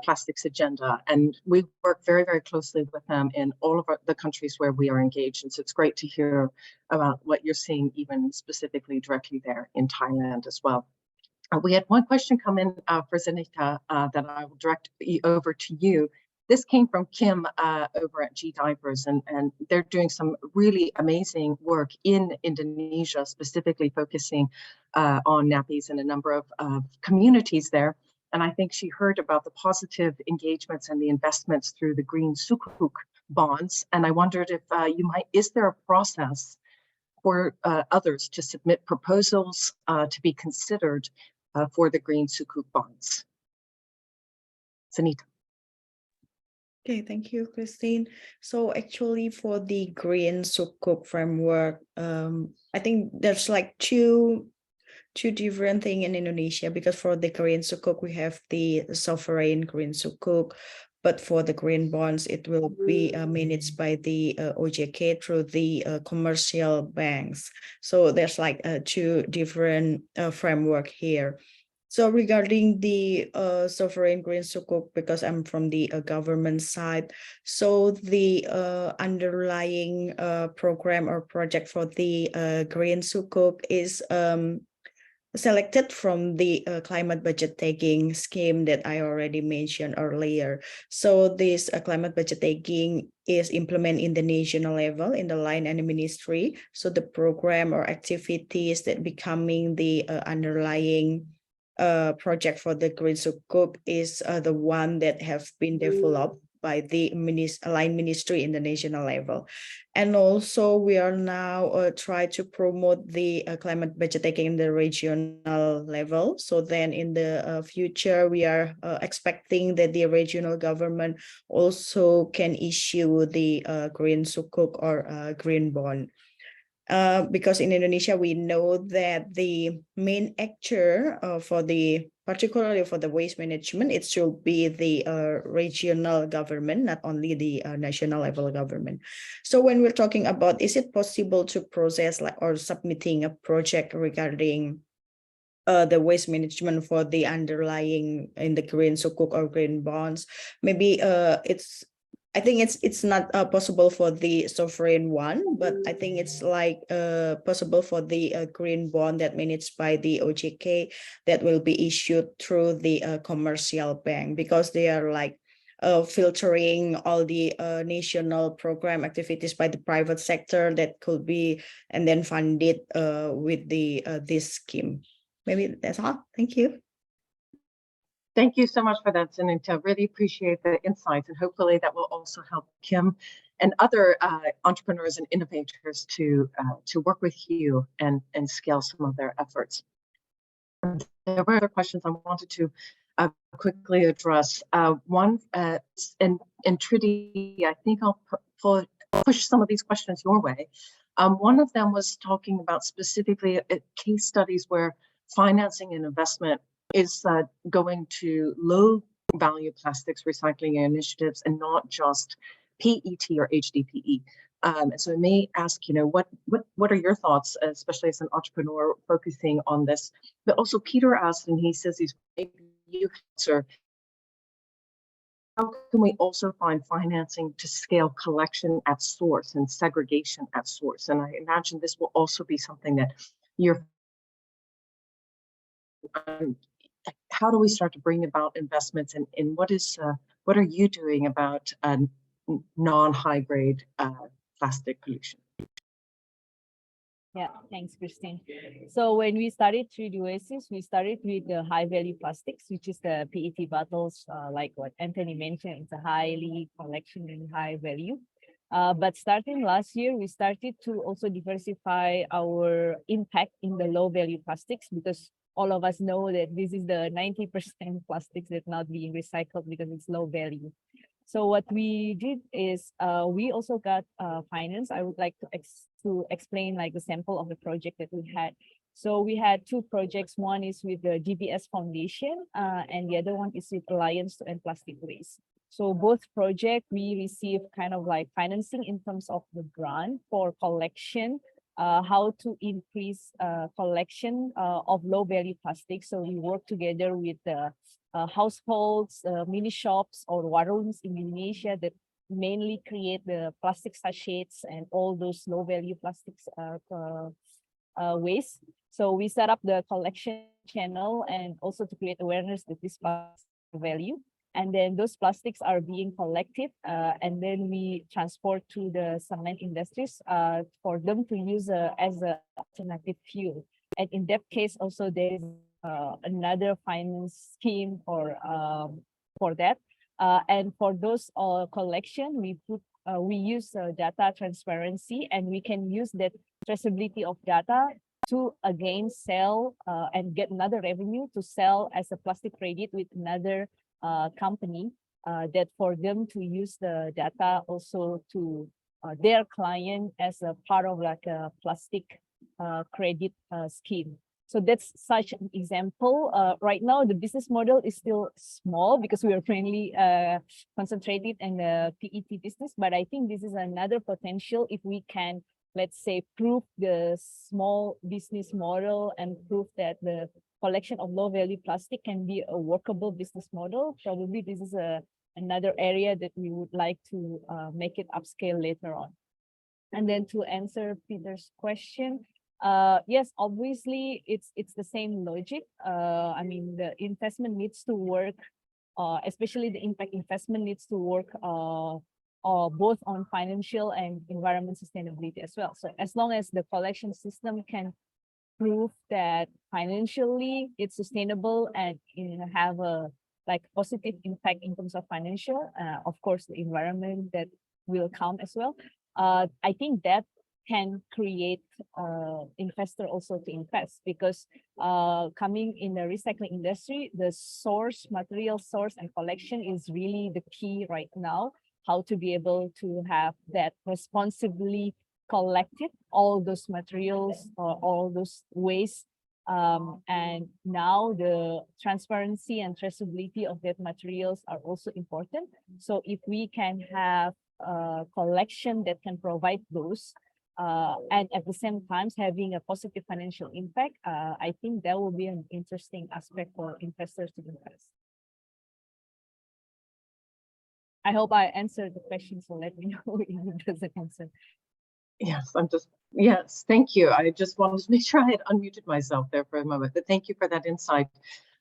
plastics agenda. And we work very, very closely with them in all of the countries where we are engaged. And so it's great to hear about what you're seeing, even specifically directly there in Thailand as well. We had one question come in for Zanita that I will direct over to you. This came from Kim over at G Diapers, and they're doing some really amazing work in Indonesia, specifically focusing on nappies and a number of communities there. And I think she heard about the positive engagements and the investments through the green sukuk bonds. And I wondered if is there a process for others to submit proposals to be considered for the green sukuk bonds? Sanita. Okay, thank you, Christine. So actually for the green sukuk framework, I think there's like two different things in Indonesia, because for the green sukuk, we have the sovereign green sukuk, but for the green bonds, it will be managed by the OJK through the commercial banks. So there's like two different framework here. So regarding the sovereign green sukuk, because I'm from the government side, so the underlying program or project for the green sukuk is selected from the climate budget taking scheme that I already mentioned earlier. So this climate budget taking is implemented in the national level in the line and the ministry. So the program or activities that becoming the underlying project for the green sukuk is the one that have been developed by the line ministry in the national level. And also we are now try to promote the climate budget taking in the regional level. So then in the future, we are expecting that the regional government also can issue the green sukuk or green bond. because in Indonesia, we know that the main actor particularly for the waste management, it should be the regional government, not only the national level government. So when we're talking about, is it possible to process or submitting a project regarding the waste management for the underlying in the green sukuk or green bonds? Maybe I think it's not possible for the sovereign one, but I think it's like possible for the green bond that managed by the OJK that will be issued through the commercial bank, because they are like filtering all the national program activities by the private sector that could be and then funded with the this scheme. Maybe that's all. Thank you. Thank you so much for that, Sunita. Really appreciate the insights, and hopefully that will also help Kim and other entrepreneurs and innovators to work with you and scale some of their efforts. There were other questions I wanted to quickly address. One, in Trudy, I think I'll push some of these questions your way. One of them was talking about specifically case studies where financing and investment is going to low value plastics recycling initiatives and not just PET or HDPE. And so I may ask, what are your thoughts, especially as an entrepreneur focusing on this? But also Peter asked, and he says maybe you answer, how can we also find financing to scale collection at source and segregation at source? And I imagine this will also be something that you're how do we start to bring about investments, and what are you doing about non-high grade plastic pollution? Yeah, thanks, Christine. So when we started 3D Oasis, we started with the high value plastics, which is the PET bottles, like what Anthony mentioned, it's a highly collection and high value. But starting last year, we started to also diversify our impact in the low value plastics, because all of us know that this is the 90% plastics that not being recycled because it's low value. So what we did is we also got finance. I would like to explain like the sample of the project that we had. So we had two projects. One is with the DBS Foundation, and the other one is with Alliance to End Plastic Waste. So both projects, we received kind of like financing in terms of the grant for collection, how to increase collection of low value plastics. So we work together with the households, mini shops or warungs in Indonesia that mainly create the plastic sachets and all those low value plastics waste. So we set up the collection channel and also to create awareness that this plastic value. And then those plastics are being collected and then we transport to the cement industries for them to use as an alternative fuel. And in that case, also there is another finance scheme for that. And for those collection, we use data transparency, and we can use that traceability of data to again sell and get another revenue to sell as a plastic credit with another company that for them to use the data also to their client as a part of like a plastic credit scheme. So that's such an example. Right now, the business model is still small because we are mainly concentrated in the PET business. But I think this is another potential if we can, let's say, prove the small business model and prove that the collection of low value plastic can be a workable business model. Probably this is another area that we would like to make it upscale later on. And then to answer Peter's question, yes, obviously it's the same logic. I mean, the investment needs to work, especially the impact investment needs to work both on financial and environment sustainability as well. So as long as the collection system can prove that financially it's sustainable and have a like positive impact in terms of financial, of course, the environment that will come as well. I think that can create investor also to invest, because coming in the recycling industry, the source, material source and collection is really the key right now, how to be able to have that responsibly collected all those materials or all those waste. And now the transparency and traceability of that materials are also important. So if we can have a collection that can provide those, and at the same time having a positive financial impact, I think that will be an interesting aspect for investors to invest. I hope I answered the question, so let me know if it doesn't answer. Yes, thank you. I just wanted to make sure I had unmuted myself there for a moment, but thank you for that insight.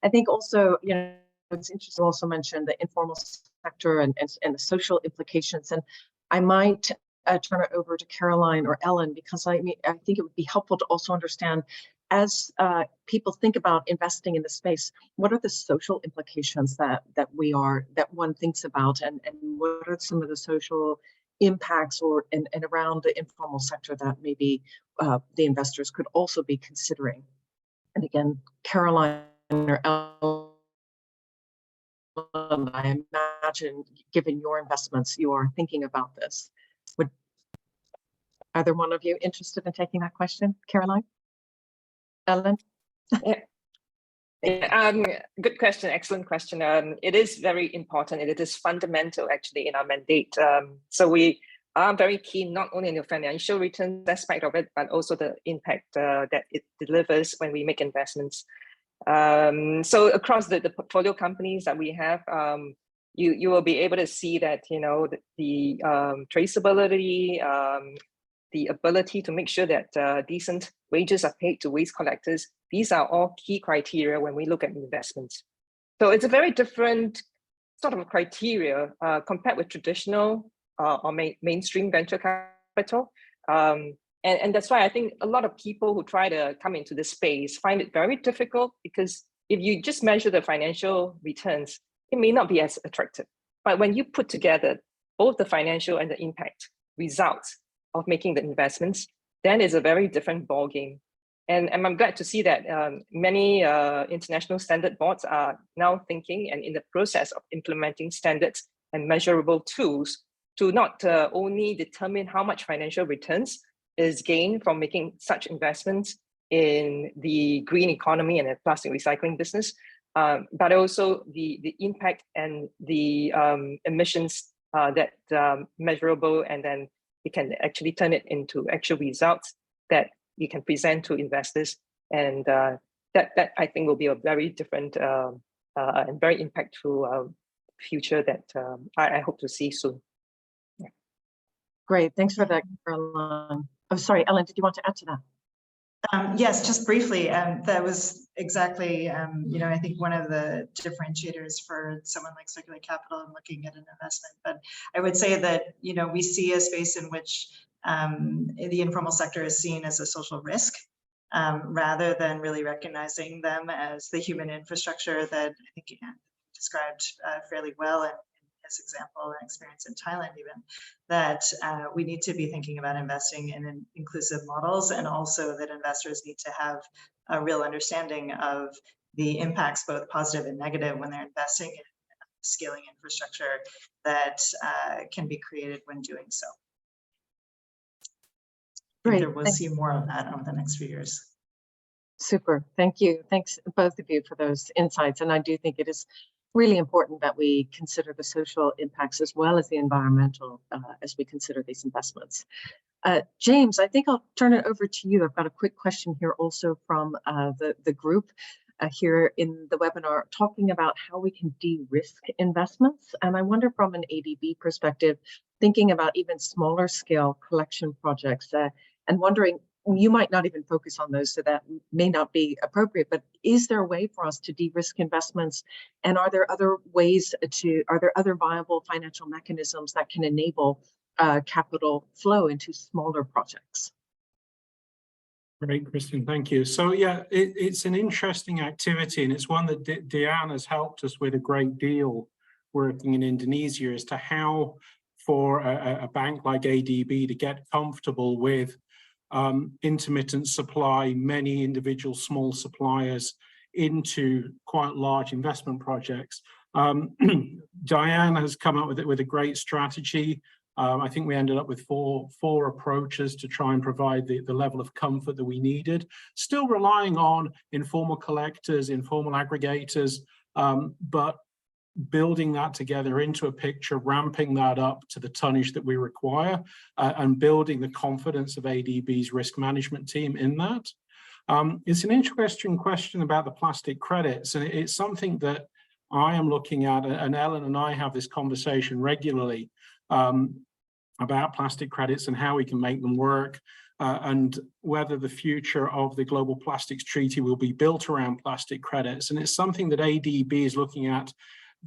I think also, it's interesting to also mention the informal sector and the social implications. And I might turn it over to Caroline or Ellen, because I think it would be helpful to also understand, as people think about investing in the space, what are the social implications that one thinks about, and what are some of the social impacts and around the informal sector that maybe the investors could also be considering? And again, Caroline or Ellen, I imagine, given your investments, you are thinking about this. Would either one of you interested in taking that question? Caroline? Ellen? Good question, excellent question. It is very important, and it is fundamental actually in our mandate. So we are very keen not only in the financial returns aspect of it, but also the impact that it delivers when we make investments. So across the portfolio companies that we have, you will be able to see that, the traceability, the ability to make sure that decent wages are paid to waste collectors. These are all key criteria when we look at investments. So it's a very different sort of criteria compared with traditional or mainstream venture capital. And that's why I think a lot of people who try to come into this space find it very difficult, because if you just measure the financial returns, it may not be as attractive. But when you put together both the financial and the impact results of making the investments, then it's a very different ballgame. And I'm glad to see that many international standard boards are now thinking and in the process of implementing standards and measurable tools to not only determine how much financial returns is gained from making such investments in the green economy and the plastic recycling business, but also the impact and the emissions that measurable, and then you can actually turn it into actual results that you can present to investors. And that I think will be a very different and very impactful future that I hope to see soon. Yeah. Great, thanks for that, Caroline. Oh, sorry, Ellen, did you want to add to that? Yes, just briefly. That was exactly, I think one of the differentiators for someone like Circular Capital and looking at an investment. But I would say that, we see a space in which the informal sector is seen as a social risk, rather than really recognizing them as the human infrastructure that I think Ian described fairly well in his example and experience in Thailand even, that we need to be thinking about investing in inclusive models, and also that investors need to have a real understanding of the impacts, both positive and negative, when they're investing in scaling infrastructure that can be created when doing so. Great. We'll see more of that over the next few years. Super, thank you. Thanks both of you for those insights. And I do think it is really important that we consider the social impacts as well as the environmental as we consider these investments. James, I think I'll turn it over to you. I've got a quick question here also from the group here in the webinar, talking about how we can de-risk investments. And I wonder, from an ADB perspective, thinking about even smaller scale collection projects, and wondering, you might not even focus on those, so that may not be appropriate, but is there a way for us to de-risk investments? And are there other ways are there other viable financial mechanisms that can enable capital flow into smaller projects? Great, Kristen, thank you. So yeah, it's an interesting activity, and it's one that Diane has helped us with a great deal working in Indonesia, as to how for a bank like ADB to get comfortable with intermittent supply, many individual small suppliers into quite large investment projects. Diane has come up with a great strategy. I think we ended up with four approaches to try and provide the level of comfort that we needed, still relying on informal collectors, informal aggregators, but building that together into a picture, ramping that up to the tonnage that we require, and building the confidence of ADB's risk management team in that. It's an interesting question about the plastic credits, and it's something that I am looking at, and Ellen and I have this conversation regularly about plastic credits and how we can make them work, and whether the future of the Global Plastics Treaty will be built around plastic credits. And it's something that ADB is looking at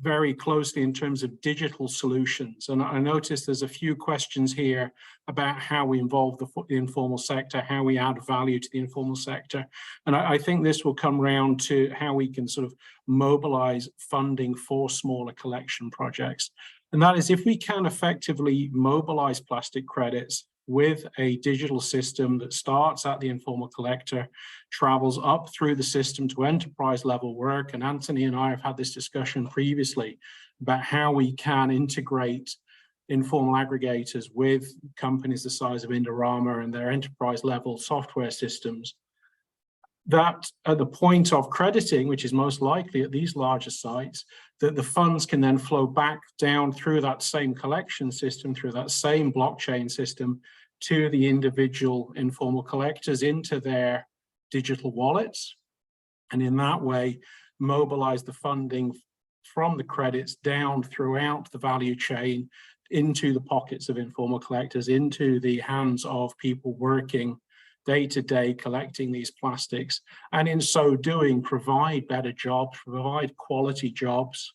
very closely in terms of digital solutions. And I noticed there's a few questions here about how we involve the informal sector, how we add value to the informal sector. And I think this will come round to how we can sort of mobilize funding for smaller collection projects. And that is, if we can effectively mobilize plastic credits with a digital system that starts at the informal collector, travels up through the system to enterprise level work. And Anthony and I have had this discussion previously about how we can integrate informal aggregators with companies the size of Indorama and their enterprise level software systems. That at the point of crediting, which is most likely at these larger sites, that the funds can then flow back down through that same collection system, through that same blockchain system, to the individual informal collectors into their digital wallets. And in that way, mobilize the funding from the credits down throughout the value chain into the pockets of informal collectors, into the hands of people working day-to-day collecting these plastics, and in so doing provide better jobs, provide quality jobs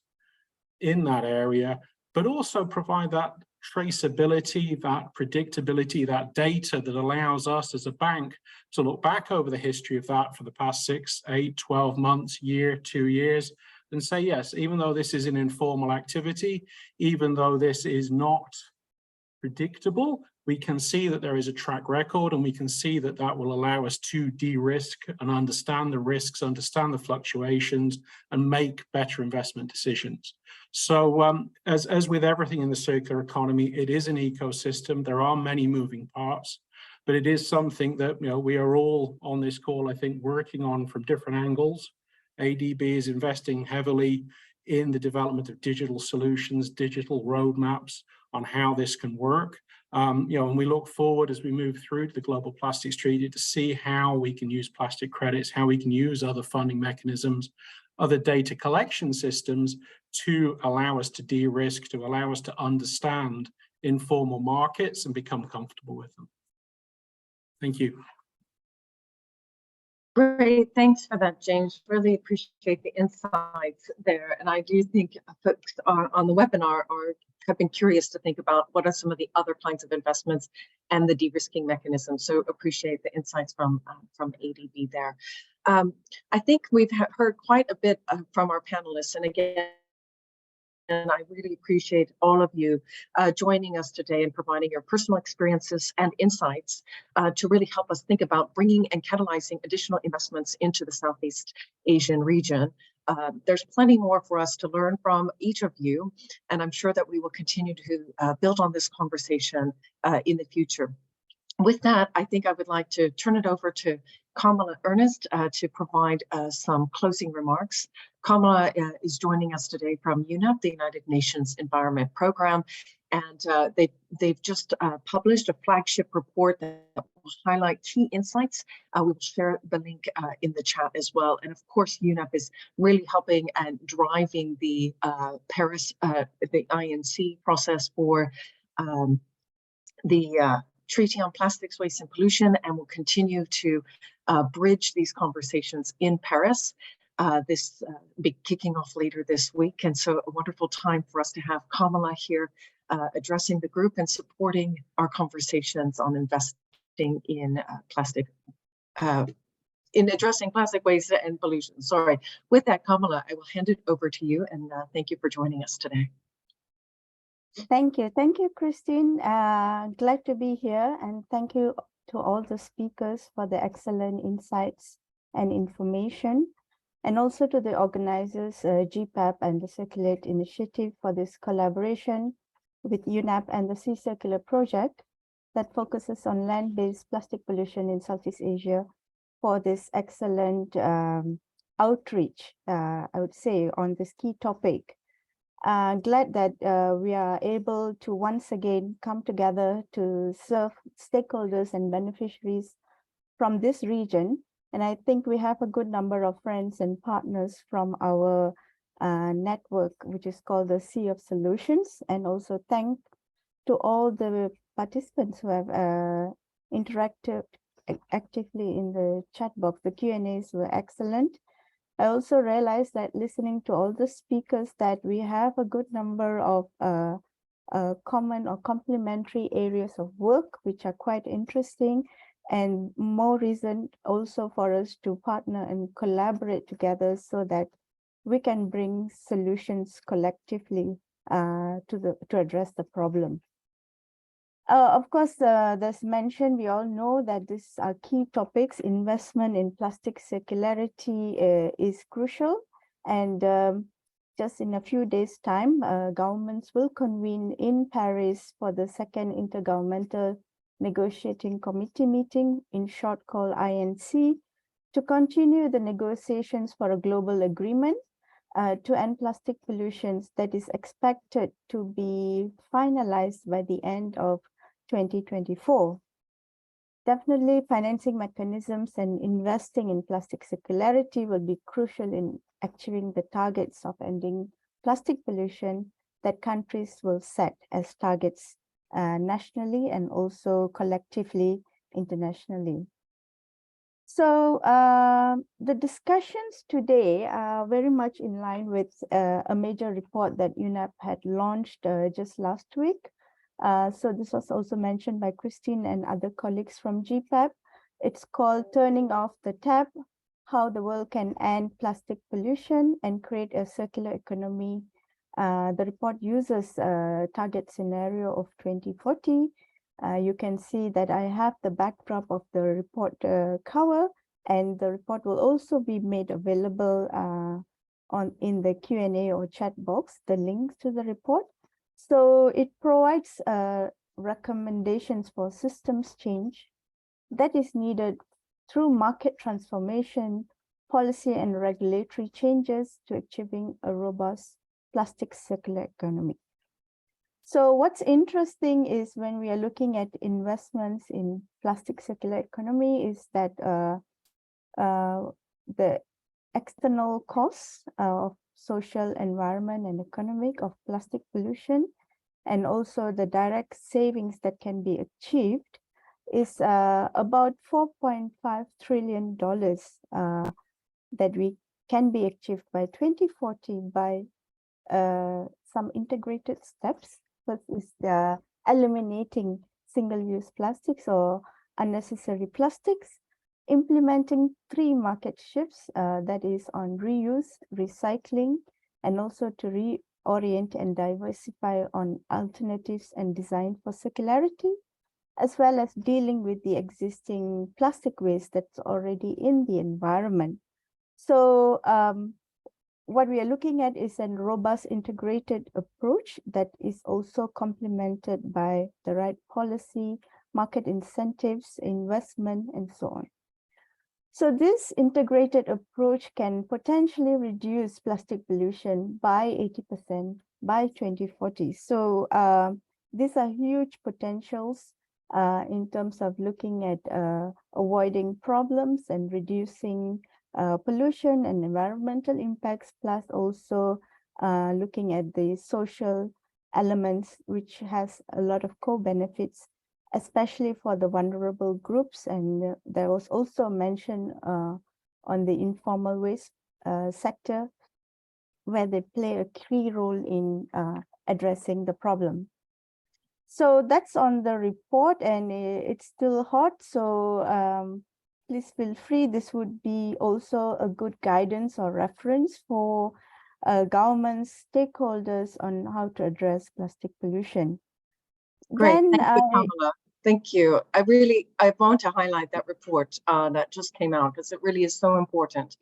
in that area, but also provide that traceability, that predictability, that data that allows us as a bank to look back over the history of that for the past 6, 8, 12 months, year, 2 years, and say, yes, even though this is an informal activity, even though this is not predictable, we can see that there is a track record, and we can see that that will allow us to de-risk and understand the risks, understand the fluctuations, and make better investment decisions. So as with everything in the circular economy, it is an ecosystem. There are many moving parts, but it is something that we are all on this call, I think, working on from different angles. ADB is investing heavily in the development of digital solutions, digital roadmaps on how this can work. And we look forward as we move through to the Global Plastics Treaty to see how we can use plastic credits, how we can use other funding mechanisms, other data collection systems to allow us to de-risk, to allow us to understand informal markets and become comfortable with them. Thank you. Great, thanks for that, James. Really appreciate the insights there. And I do think folks on the webinar have been curious to think about what are some of the other kinds of investments and the de-risking mechanisms. So appreciate the insights from ADB there. I think we've heard quite a bit from our panelists, and again, and I really appreciate all of you joining us today and providing your personal experiences and insights to really help us think about bringing and catalyzing additional investments into the Southeast Asian region. There's plenty more for us to learn from each of you, and I'm sure that we will continue to build on this conversation in the future. With that, I think I would like to turn it over to Kamala Ernest to provide some closing remarks. Kamala is joining us today from UNEP, the United Nations Environment Program, and they've just published a flagship report that will highlight key insights. We will share the link in the chat as well. And of course, UNEP is really helping and driving the Paris, the INC process for the Treaty on Plastics, Waste and Pollution, and will continue to bridge these conversations in Paris. This be kicking off later this week. And so a wonderful time for us to have Kamala here addressing the group and supporting our conversations on investing in addressing plastic waste and pollution. Sorry. With that, Kamala, I will hand it over to you, and thank you for joining us today. Thank you, Christine. Glad to be here, and thank you to all the speakers for the excellent insights and information, and also to the organizers, GPAP and the Circularity Initiative for this collaboration. with UNEP and the Sea Circular project that focuses on land-based plastic pollution in Southeast Asia for this excellent outreach, I would say, on this key topic. Glad that we are able to once again come together to serve stakeholders and beneficiaries from this region. And I think we have a good number of friends and partners from our network, which is called the Sea of Solutions. And also thank to all the participants who have interacted actively in the chat box. The Q&As were excellent. I also realized that listening to all the speakers that we have a good number of common or complementary areas of work, which are quite interesting and more reason also for us to partner and collaborate together so that we can bring solutions collectively to address the problem. Of course, there's mentioned, we all know that these are key topics. Investment in plastic circularity is crucial. And just in a few days' time, governments will convene in Paris for the second Intergovernmental Negotiating Committee meeting, in short called INC, to continue the negotiations for a global agreement to end plastic pollution that is expected to be finalized by the end of 2024. Definitely financing mechanisms and investing in plastic circularity will be crucial in achieving the targets of ending plastic pollution that countries will set as targets nationally and also collectively internationally. So the discussions today are very much in line with a major report that UNEP had launched just last week. So this was also mentioned by Christine and other colleagues from GPEP. It's called Turning Off the Tap, How the World Can End Plastic Pollution and Create a Circular Economy. The report uses a target scenario of 2040. You can see that I have the backdrop of the report cover, and the report will also be made available in the Q&A or chat box, the links to the report. So it provides recommendations for systems change that is needed through market transformation, policy and regulatory changes to achieving a robust plastic circular economy. So what's interesting is when we are looking at investments in plastic circular economy is that the external costs of social, environment, and economic of plastic pollution, and also the direct savings that can be achieved is about $4.5 trillion that we can be achieved by 2040 by some integrated steps. First is eliminating single-use plastics or unnecessary plastics, implementing 3 market shifts, that is on reuse, recycling, and also to reorient and diversify on alternatives and design for circularity, as well as dealing with the existing plastic waste that's already in the environment. So what we are looking at is a robust integrated approach that is also complemented by the right policy, market incentives, investment, and so on. So this integrated approach can potentially reduce plastic pollution by 80% by 2040. So these are huge potentials in terms of looking at avoiding problems and reducing pollution and environmental impacts, plus also looking at the social elements, which has a lot of co-benefits, especially for the vulnerable groups. And there was also mention on the informal waste sector, where they play a key role in addressing the problem. So that's on the report, and it's still hot. So please feel free. This would be also a good guidance or reference for government stakeholders on how to address plastic pollution. Great, Then thank you, Pamela. Thank you. I want to highlight that report that just came out because it really is so important.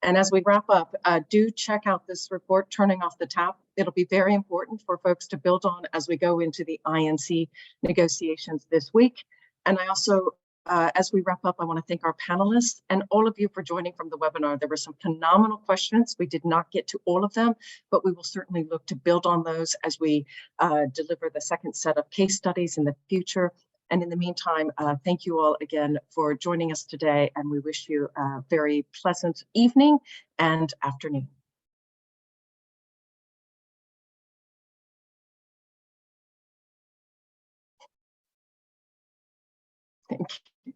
And as we wrap up, do check out this report, Turning Off the Tap. It'll be very important for folks to build on as we go into the INC negotiations this week. And I also, as we wrap up, I want to thank our panelists and all of you for joining from the webinar. There were some phenomenal questions. We did not get to all of them, but we will certainly look to build on those as we deliver the second set of case studies in the future. And in the meantime, thank you all again for joining us today, and we wish you a very pleasant evening and afternoon. Thank you.